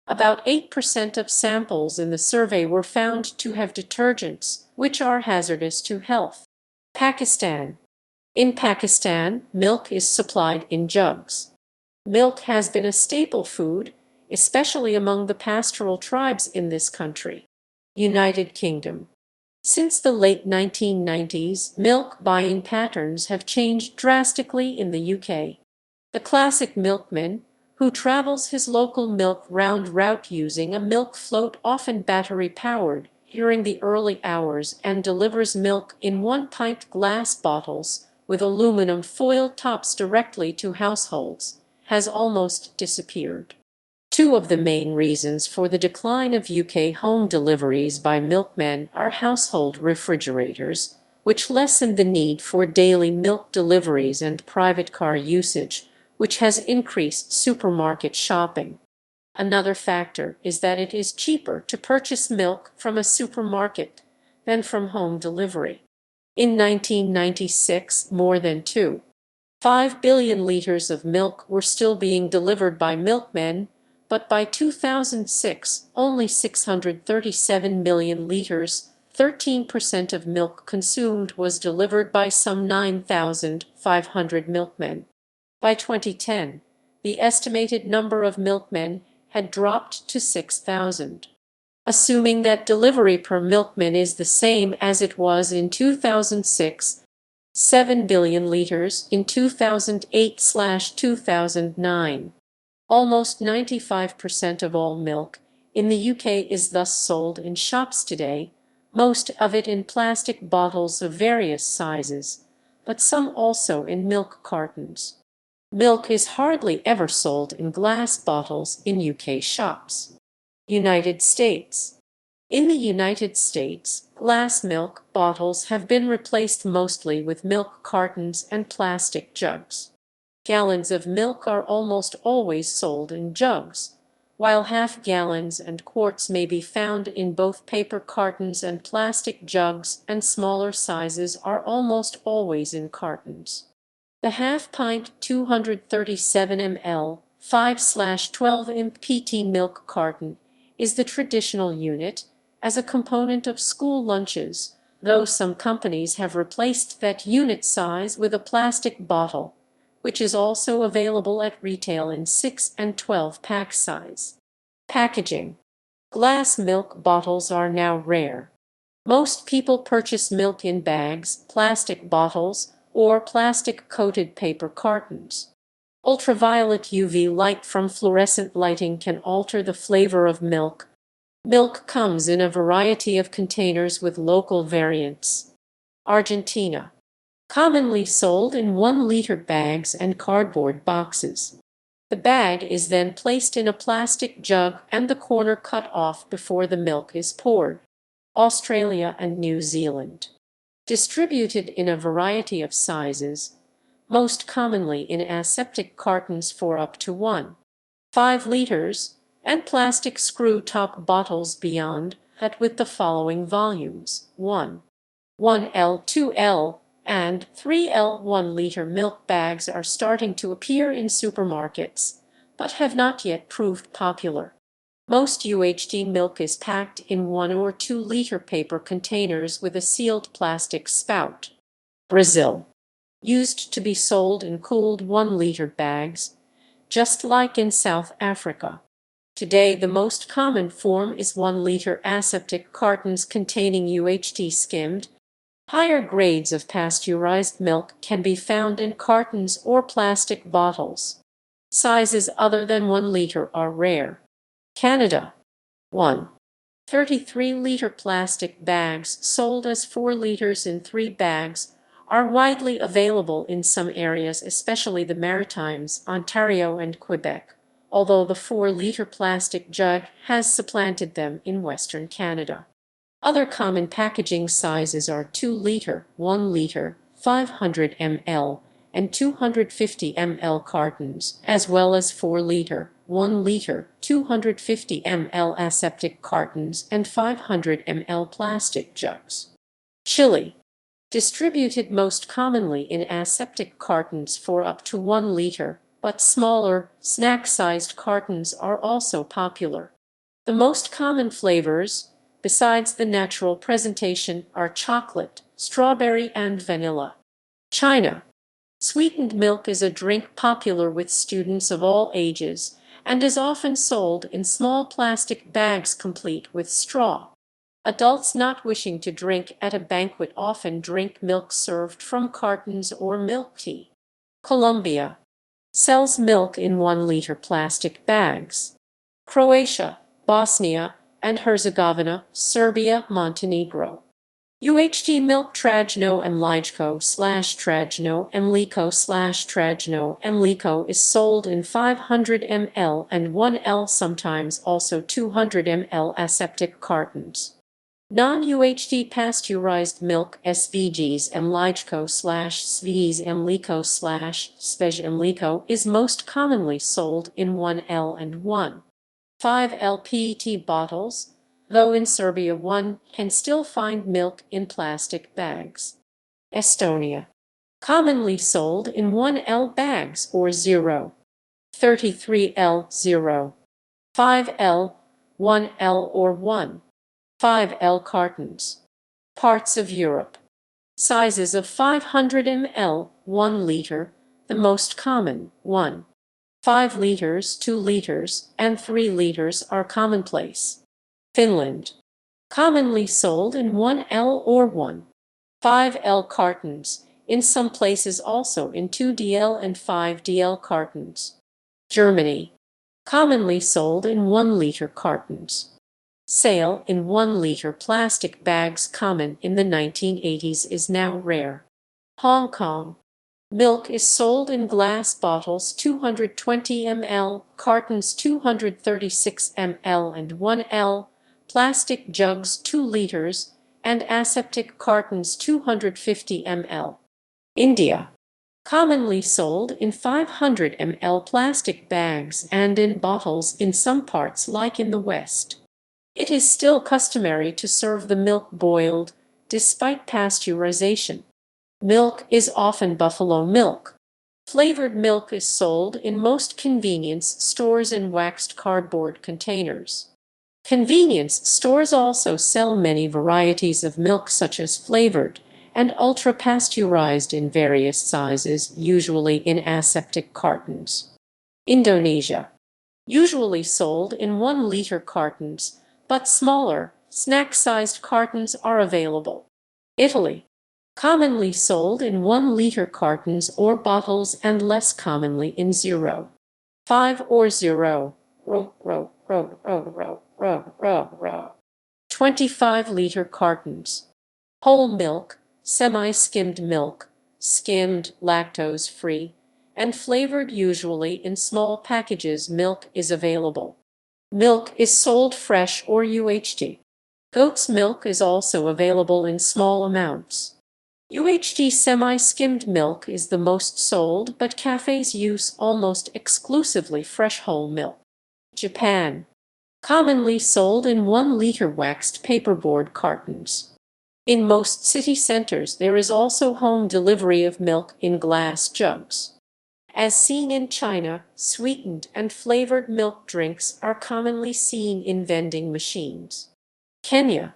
About 8% of samples in the survey were found to have detergents, which are hazardous to health. Pakistan. In Pakistan, milk is supplied in jugs. Milk has been a staple food, especially among the pastoral tribes in this country. United Kingdom. Since the late 1990s, milk buying patterns have changed drastically in the UK. The classic milkman, who travels his local milk route using a milk float, often battery-powered, during the early hours and delivers milk in 1-pint glass bottles with aluminum foil tops directly to households, has almost disappeared. Two of the main reasons for the decline of UK home deliveries by milkmen are household refrigerators, which lessen the need for daily milk deliveries, and private car usage, which has increased supermarket shopping. Another factor is that it is cheaper to purchase milk from a supermarket than from home delivery. In 1996, more than 2.5 billion liters of milk were still being delivered by milkmen, but by 2006, only 637 million liters, 13% of milk consumed, was delivered by some 9,500 milkmen. By 2010, the estimated number of milkmen had dropped to 6,000. Assuming that delivery per milkman is the same as it was in 2006, 7 billion liters in 2008/2009. Almost 95% of all milk in the UK is thus sold in shops today, most of it in plastic bottles of various sizes, but some also in milk cartons. Milk is hardly ever sold in glass bottles in UK shops. United States. In the United States, glass milk bottles have been replaced mostly with milk cartons and plastic jugs. Gallons of milk are almost always sold in jugs, while half gallons and quarts may be found in both paper cartons and plastic jugs, and smaller sizes are almost always in cartons. The half-pint 237 ml 5/12 mpt milk carton is the traditional unit as a component of school lunches, though some companies have replaced that unit size with a plastic bottle, which is also available at retail in 6 and 12 pack size. Packaging. Glass milk bottles are now rare. Most people purchase milk in bags, plastic bottles, or plastic-coated paper cartons. Ultraviolet UV light from fluorescent lighting can alter the flavor of milk. Milk comes in a variety of containers with local variants. Argentina. Commonly sold in 1-liter bags and cardboard boxes. The bag is then placed in a plastic jug and the corner cut off before the milk is poured. Australia and New Zealand. Distributed in a variety of sizes, most commonly in aseptic cartons for up to 1.5 liters, and plastic screw-top bottles beyond that with the following volumes: 1L, 2L, and 3L. 1-liter milk bags are starting to appear in supermarkets, but have not yet proved popular. Most UHT milk is packed in 1 or 2-liter paper containers with a sealed plastic spout. Brazil. Used to be sold in cooled 1-liter bags, just like in South Africa. Today, the most common form is 1-liter aseptic cartons containing UHT skimmed. Higher grades of pasteurized milk can be found in cartons or plastic bottles. Sizes other than 1 liter are rare. Canada. 33-liter plastic bags sold as 4 liters in 3 bags are widely available in some areas, especially the Maritimes, Ontario, and Quebec, although the 4-liter plastic jug has supplanted them in Western Canada. Other common packaging sizes are 2-liter, 1-liter, 500 ml, and 250 ml cartons, as well as 4-liter, 1-liter, 250 ml aseptic cartons, and 500 ml plastic jugs. Chili. Distributed most commonly in aseptic cartons for up to 1 liter, but smaller, snack-sized cartons are also popular. The most common flavors, besides the natural presentation, are chocolate, strawberry, and vanilla. China. Sweetened milk is a drink popular with students of all ages and is often sold in small plastic bags complete with straw. Adults not wishing to drink at a banquet often drink milk served from cartons or milk tea. Colombia. Sells milk in 1-liter plastic bags. Croatia, Bosnia and Herzegovina, Serbia, Montenegro. UHT milk Trajno and Lijko/Trajno and Liko/Trajno and Liko is sold in 500 ml and 1L, sometimes also 200 ml aseptic cartons. Non-UHT pasteurized milk SVGs and Lijko/Svs and Liko/Svej and Liko is most commonly sold in 1L and 1.5L PET bottles, though in Serbia one can still find milk in plastic bags. Estonia. Commonly sold in 1L bags or 0.33L, 0.5L, 1L or 1.5L cartons. Parts of Europe. Sizes of 500 ml, 1 liter, the most common, 1.5 liters, 2 liters, and 3 liters are commonplace. Finland. Commonly sold in 1L or 1.5L cartons, in some places also in 2DL and 5DL cartons. Germany. Commonly sold in 1-liter cartons. Sale in 1-liter plastic bags common in the 1980s is now rare. Hong Kong. Milk is sold in glass bottles 220 ml, cartons 236 ml and 1L, plastic jugs 2 liters, and aseptic cartons 250 ml. India. Commonly sold in 500 ml plastic bags and in bottles in some parts like in the West. It is still customary to serve the milk boiled, despite pasteurization. Milk is often buffalo milk. Flavored milk is sold in most convenience stores in waxed cardboard containers. Convenience stores also sell many varieties of milk such as flavored and ultra-pasteurized in various sizes, usually in aseptic cartons. Indonesia. Usually sold in 1-liter cartons, but smaller, snack-sized cartons are available. Italy. Commonly sold in 1-liter cartons or bottles and less commonly in 0.5 or 0.25-liter cartons. Whole milk, semi-skimmed milk, skimmed, lactose-free, and flavored usually in small packages. Milk is available. Milk is sold fresh or UHT. Goat's milk is also available in small amounts. UHT semi-skimmed milk is the most sold, but cafes use almost exclusively fresh whole milk. Japan. Commonly sold in 1-liter waxed paperboard cartons. In most city centers, there is also home delivery of milk in glass jugs. As seen in China, sweetened and flavored milk drinks are commonly seen in vending machines. Kenya.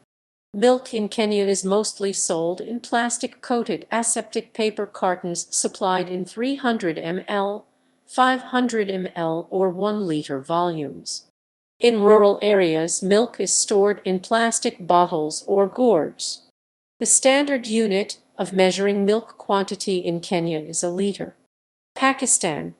Milk in Kenya is mostly sold in plastic-coated aseptic paper cartons supplied in 300 ml, 500 ml, or 1-liter volumes. In rural areas, milk is stored in plastic bottles or gourds. The standard unit of measuring milk quantity in Kenya is a liter. Pakistan.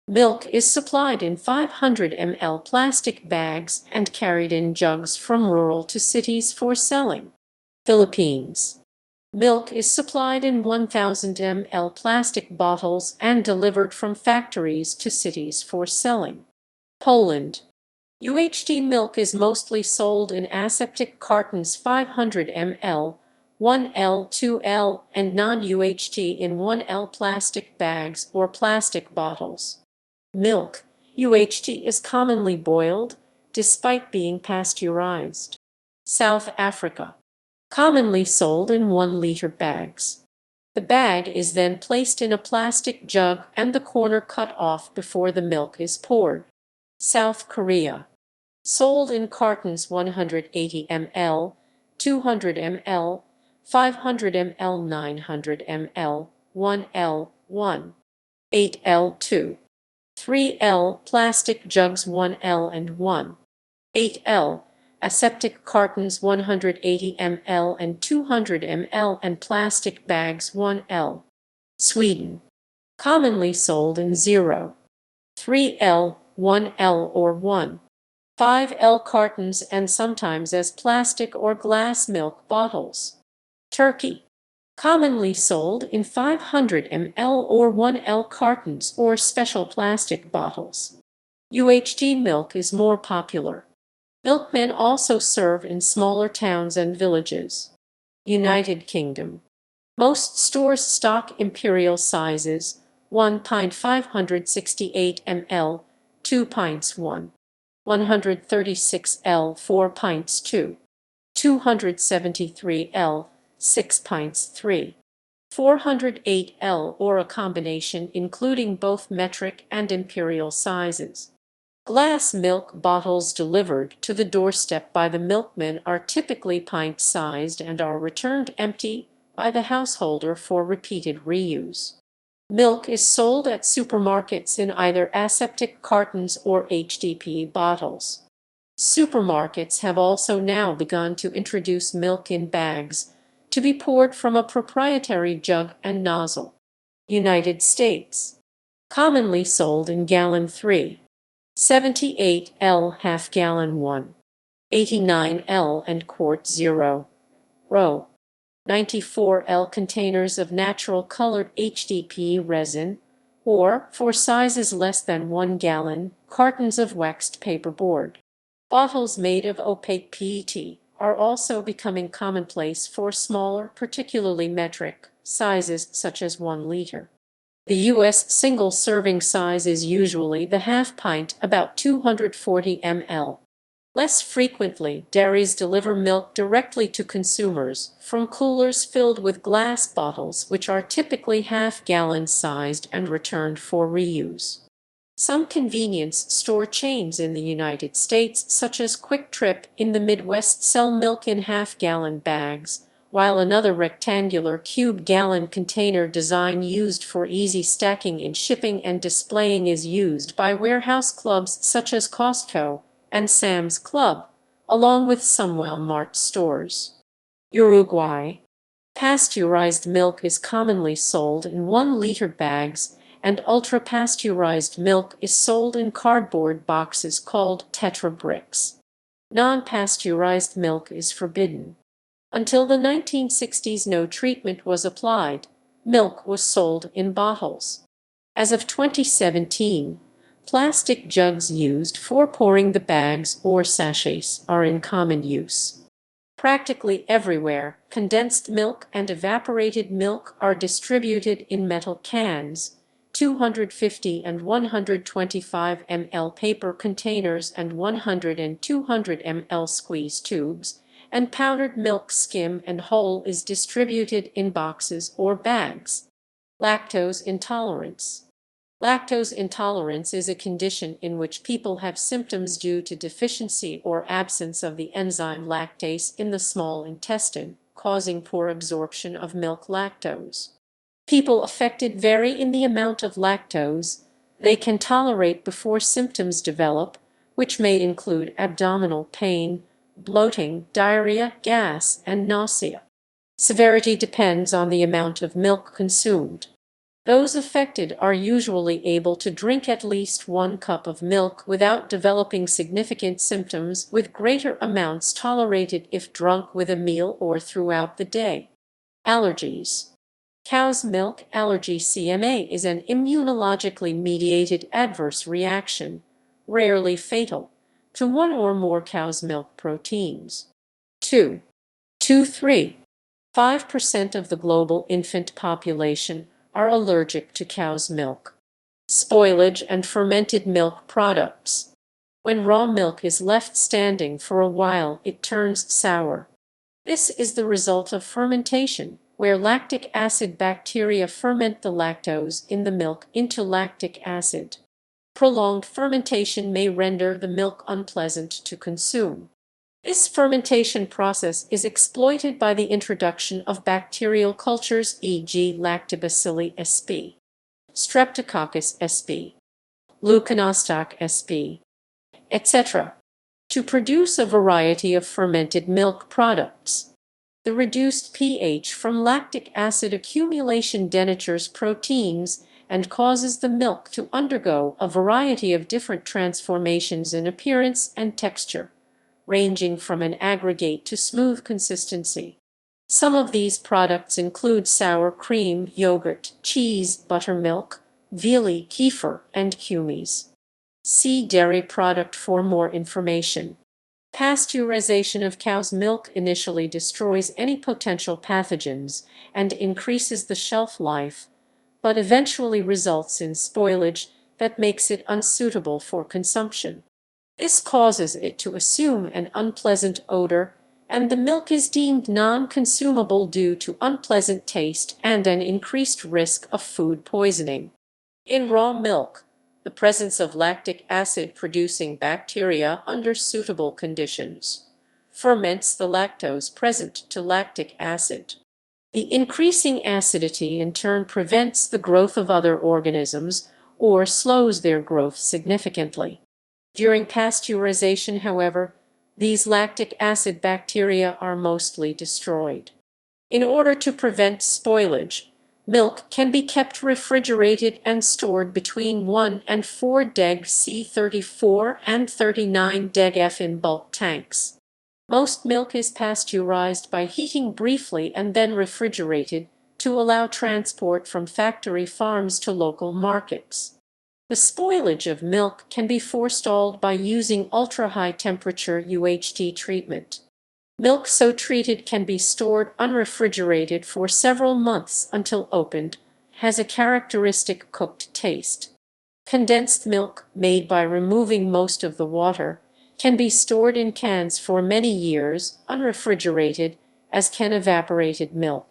Milk is supplied in 500 ml plastic bags and carried in jugs from rural to cities for selling. Philippines. Milk is supplied in 1000 ml plastic bottles and delivered from factories to cities for selling. Poland. UHT milk is mostly sold in aseptic cartons 500 ml, 1L, 2L, and non-UHT in 1L plastic bags or plastic bottles. Milk, UHT, is commonly boiled, despite being pasteurized. South Africa. Commonly sold in 1-liter bags. The bag is then placed in a plastic jug and the corner cut off before the milk is poured. South Korea. Sold in cartons 180 ml, 200 ml, 500 ml, 900 ml, 1L, 1, 8L, 2, 3L, plastic jugs 1L and 1, 8L, aseptic cartons 180 ml and 200 ml, and plastic bags 1L. Sweden. Commonly sold in 0, 3L, 1L, or 1, 5L cartons and sometimes as plastic or glass milk bottles. Turkey. Commonly sold in 500 ml or 1L cartons or special plastic bottles. UHT milk is more popular. Milkmen also serve in smaller towns and villages. United Kingdom. Most stores stock imperial sizes, 1 pint 568 ml, 2 pints 1. 136L 4 pints 2, 273L 6 pints 3, 408L, or a combination including both metric and imperial sizes. Glass milk bottles delivered to the doorstep by the milkman are typically pint-sized and are returned empty by the householder for repeated reuse. Milk is sold at supermarkets in either aseptic cartons or HDPE bottles. Supermarkets have also now begun to introduce milk in bags to be poured from a proprietary jug and nozzle. United States. Commonly sold in gallon 3, 78L half-gallon 1, 89L and quart 0, row. 94L containers of natural colored HDPE resin, or, for sizes less than 1 gallon, cartons of waxed paperboard. Bottles made of opaque PET are also becoming commonplace for smaller, particularly metric, sizes such as 1 liter. The U.S. single serving size is usually the half pint, about 240 ml. Less frequently, dairies deliver milk directly to consumers from coolers filled with glass bottles, which are typically half-gallon sized and returned for reuse. Some convenience store chains in the United States, such as Quick Trip in the Midwest, sell milk in half-gallon bags, while another rectangular cube-gallon container design used for easy stacking in shipping and displaying is used by warehouse clubs such as Costco and Sam's Club, along with some Walmart stores. Uruguay. Pasteurized milk is commonly sold in 1-liter bags, and ultra-pasteurized milk is sold in cardboard boxes called Tetra bricks. Non-pasteurized milk is forbidden. Until the 1960s, no treatment was applied. Milk was sold in bottles. As of 2017, plastic jugs used for pouring the bags or sachets are in common use. Practically everywhere, condensed milk and evaporated milk are distributed in metal cans, 250 and 125 ml paper containers and 100 and 200 ml squeeze tubes, and powdered milk, skim and whole, is distributed in boxes or bags. Lactose intolerance. Lactose intolerance is a condition in which people have symptoms due to deficiency or absence of the enzyme lactase in the small intestine, causing poor absorption of milk lactose. People affected vary in the amount of lactose they can tolerate before symptoms develop, which may include abdominal pain, bloating, diarrhea, gas, and nausea. Severity depends on the amount of milk consumed. Those affected are usually able to drink at least 1 cup of milk without developing significant symptoms, with greater amounts tolerated if drunk with a meal or throughout the day. Allergies. Cow's milk allergy (CMA) is an immunologically mediated adverse reaction, rarely fatal, to one or more cow's milk proteins. 5% of the global infant population are allergic to cow's milk. Spoilage and fermented milk products. When raw milk is left standing for a while, it turns sour. This is the result of fermentation, where lactic acid bacteria ferment the lactose in the milk into lactic acid. Prolonged fermentation may render the milk unpleasant to consume. This fermentation process is exploited by the introduction of bacterial cultures, e.g. Lactobacilli sp, Streptococcus sp, Leuconostoc sp, etc., to produce a variety of fermented milk products. The reduced pH from lactic acid accumulation denatures proteins and causes the milk to undergo a variety of different transformations in appearance and texture, ranging from an aggregate to smooth consistency. Some of these products include sour cream, yogurt, cheese, buttermilk, veal, kefir, and kumis. See dairy product for more information. Pasteurization of cow's milk initially destroys any potential pathogens and increases the shelf life, but eventually results in spoilage that makes it unsuitable for consumption. This causes it to assume an unpleasant odor, and the milk is deemed non-consumable due to unpleasant taste and an increased risk of food poisoning. In raw milk, the presence of lactic acid-producing bacteria under suitable conditions ferments the lactose present to lactic acid. The increasing acidity in turn prevents the growth of other organisms or slows their growth significantly. During pasteurization, however, these lactic acid bacteria are mostly destroyed. In order to prevent spoilage, milk can be kept refrigerated and stored between 1 and 4 deg C 34 and 39 deg F in bulk tanks. Most milk is pasteurized by heating briefly and then refrigerated to allow transport from factory farms to local markets. The spoilage of milk can be forestalled by using ultra-high temperature UHT treatment. Milk so treated can be stored unrefrigerated for several months until opened, has a characteristic cooked taste. Condensed milk, made by removing most of the water, can be stored in cans for many years, unrefrigerated, as can evaporated milk.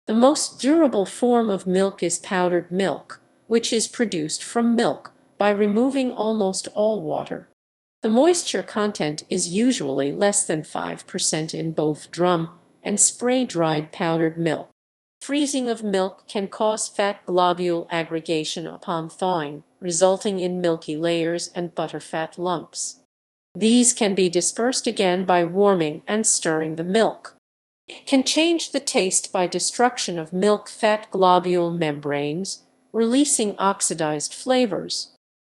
The most durable form of milk is powdered milk, which is produced from milk by removing almost all water. The moisture content is usually less than 5% in both drum and spray-dried powdered milk. Freezing of milk can cause fat globule aggregation upon thawing, resulting in milky layers and butterfat lumps. These can be dispersed again by warming and stirring the milk. It can change the taste by destruction of milk fat globule membranes, releasing oxidized flavors.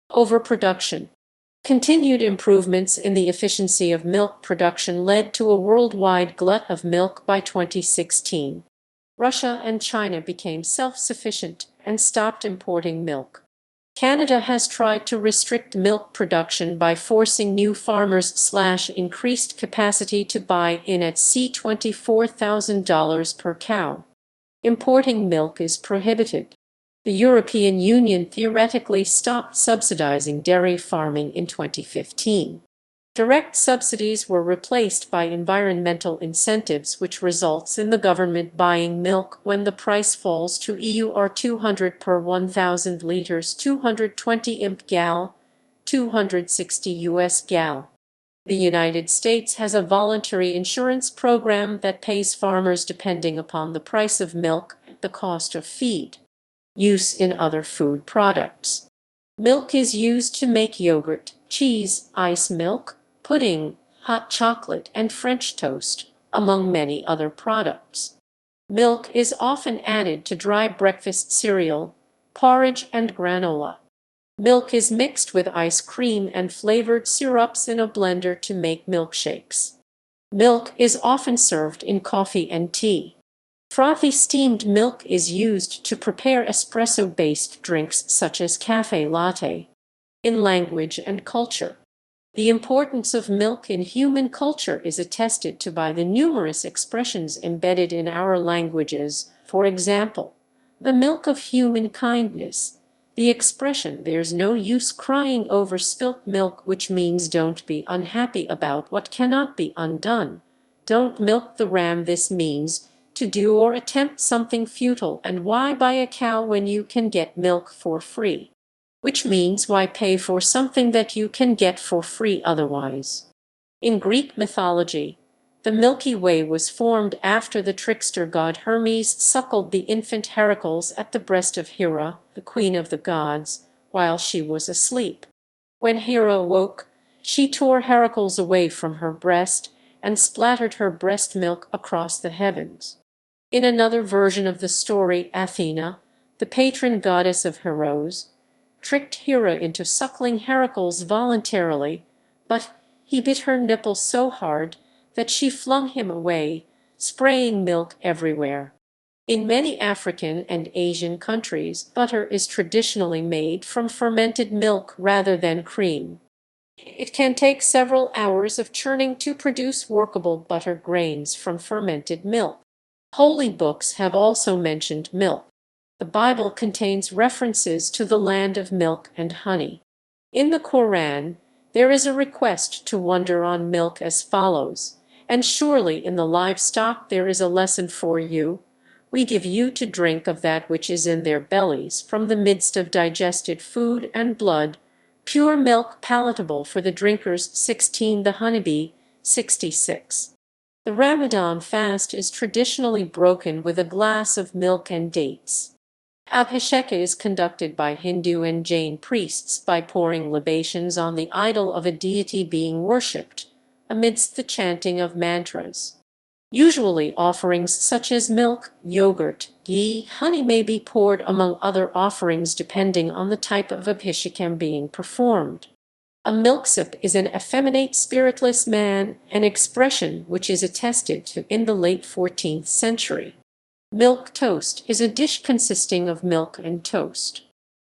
Overproduction. Continued improvements in the efficiency of milk production led to a worldwide glut of milk by 2016. Russia and China became self-sufficient and stopped importing milk. Canada has tried to restrict milk production by forcing new farmers/increased capacity to buy in at $24,000 per cow. Importing milk is prohibited. The European Union theoretically stopped subsidizing dairy farming in 2015. Direct subsidies were replaced by environmental incentives, which results in the government buying milk when the price falls to EUR 200 per 1,000 liters, 220 imp gal, 260 US gal. The United States has a voluntary insurance program that pays farmers depending upon the price of milk, the cost of feed. Use in other food products. Milk is used to make yogurt, cheese, ice milk, pudding, hot chocolate, and French toast, among many other products. Milk is often added to dry breakfast cereal, porridge, and granola. Milk is mixed with ice cream and flavored syrups in a blender to make milkshakes. Milk is often served in coffee and tea. Frothy steamed milk is used to prepare espresso-based drinks such as cafe latte. In language and culture. The importance of milk in human culture is attested to by the numerous expressions embedded in our languages. For example, the milk of human kindness. The expression "there's no use crying over spilt milk," which means don't be unhappy about what cannot be undone. Don't milk the ram. This means to do or attempt something futile, and why buy a cow when you can get milk for free? Which means why pay for something that you can get for free otherwise? In Greek mythology, the Milky Way was formed after the trickster god Hermes suckled the infant Heracles at the breast of Hera, the queen of the gods, while she was asleep. When Hera woke, she tore Heracles away from her breast and splattered her breast milk across the heavens. In another version of the story, Athena, the patron goddess of heroes, tricked Hera into suckling Heracles voluntarily, but he bit her nipple so hard that she flung him away, spraying milk everywhere. In many African and Asian countries, butter is traditionally made from fermented milk rather than cream. It can take several hours of churning to produce workable butter grains from fermented milk. Holy books have also mentioned milk. The Bible contains references to the land of milk and honey. In the Quran, there is a request to wonder on milk as follows, "And surely in the livestock there is a lesson for you. We give you to drink of that which is in their bellies from the midst of digested food and blood, pure milk palatable for the drinkers." 16 The Honeybee, 66. The Ramadan fast is traditionally broken with a glass of milk and dates. Abhishek is conducted by Hindu and Jain priests by pouring libations on the idol of a deity being worshipped, amidst the chanting of mantras. Usually offerings such as milk, yogurt, ghee, honey may be poured among other offerings depending on the type of abhishekam being performed. A milksip is an effeminate spiritless man, an expression which is attested to in the late 14th century. Milk toast is a dish consisting of milk and toast.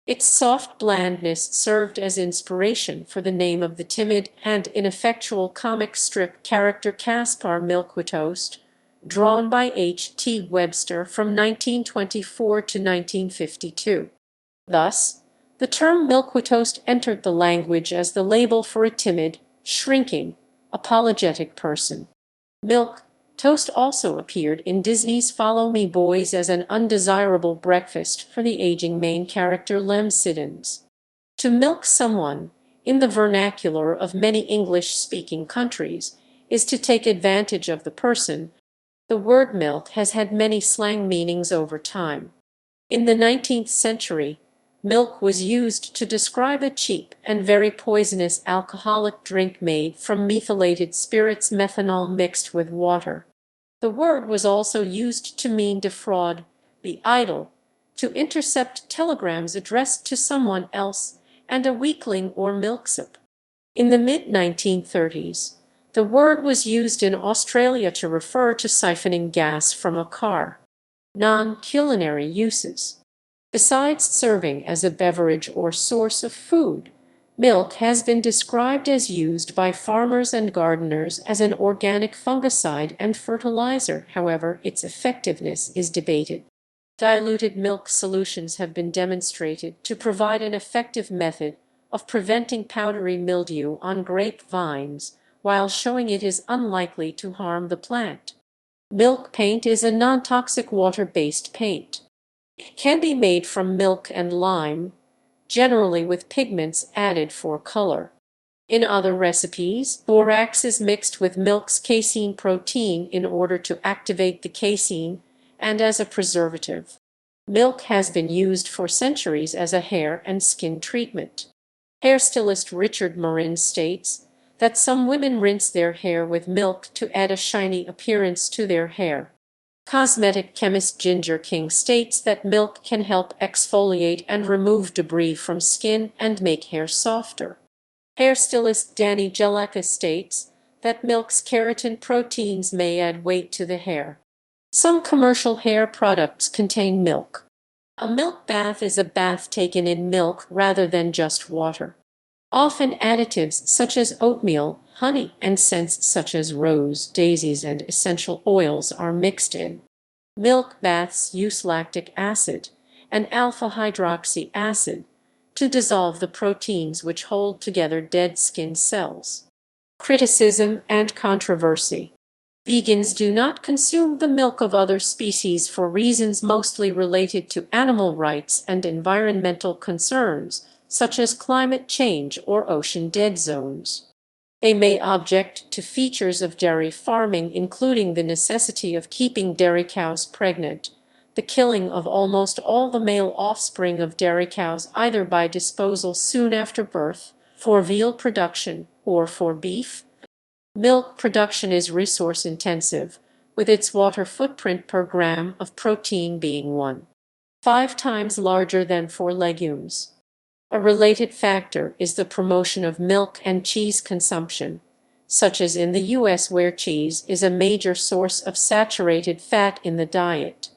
Its soft blandness served as inspiration for the name of the timid and ineffectual comic strip character Caspar Milquetoast, drawn by H.T. Webster from 1924 to 1952. Thus, the term milquitoast entered the language as the label for a timid, shrinking, apologetic person. Milk toast also appeared in Disney's Follow Me Boys as an undesirable breakfast for the aging main character Lem Siddons. To milk someone, in the vernacular of many English-speaking countries, is to take advantage of the person. The word milk has had many slang meanings over time. In the 19th century, milk was used to describe a cheap and very poisonous alcoholic drink made from methylated spirits, methanol mixed with water. The word was also used to mean defraud, be idle, to intercept telegrams addressed to someone else, and a weakling or milksop. In the mid-1930s, the word was used in Australia to refer to siphoning gas from a car. Non-culinary uses. Besides serving as a beverage or source of food, milk has been described as used by farmers and gardeners as an organic fungicide and fertilizer. However, its effectiveness is debated. Diluted milk solutions have been demonstrated to provide an effective method of preventing powdery mildew on grape vines, while showing it is unlikely to harm the plant. Milk paint is a non-toxic water-based paint. It can be made from milk and lime, generally with pigments added for color. In other recipes, borax is mixed with milk's casein protein in order to activate the casein and as a preservative. Milk has been used for centuries as a hair and skin treatment. Hairstylist Richard Marin states that some women rinse their hair with milk to add a shiny appearance to their hair. Cosmetic chemist Ginger King states that milk can help exfoliate and remove debris from skin and make hair softer. Hairstylist Danny Jeleka states that milk's keratin proteins may add weight to the hair. Some commercial hair products contain milk. A milk bath is a bath taken in milk rather than just water. Often additives such as oatmeal, honey, and scents such as rose, daisies, and essential oils are mixed in. Milk baths use lactic acid and alpha-hydroxy acid to dissolve the proteins which hold together dead skin cells. Criticism and controversy. Vegans do not consume the milk of other species for reasons mostly related to animal rights and environmental concerns, such as climate change or ocean dead zones. They may object to features of dairy farming, including the necessity of keeping dairy cows pregnant, the killing of almost all the male offspring of dairy cows either by disposal soon after birth, for veal production, or for beef. Milk production is resource-intensive, with its water footprint per gram of protein being 1.5 times larger than for legumes. A related factor is the promotion of milk and cheese consumption, such as in the U.S., where cheese is a major source of saturated fat in the diet.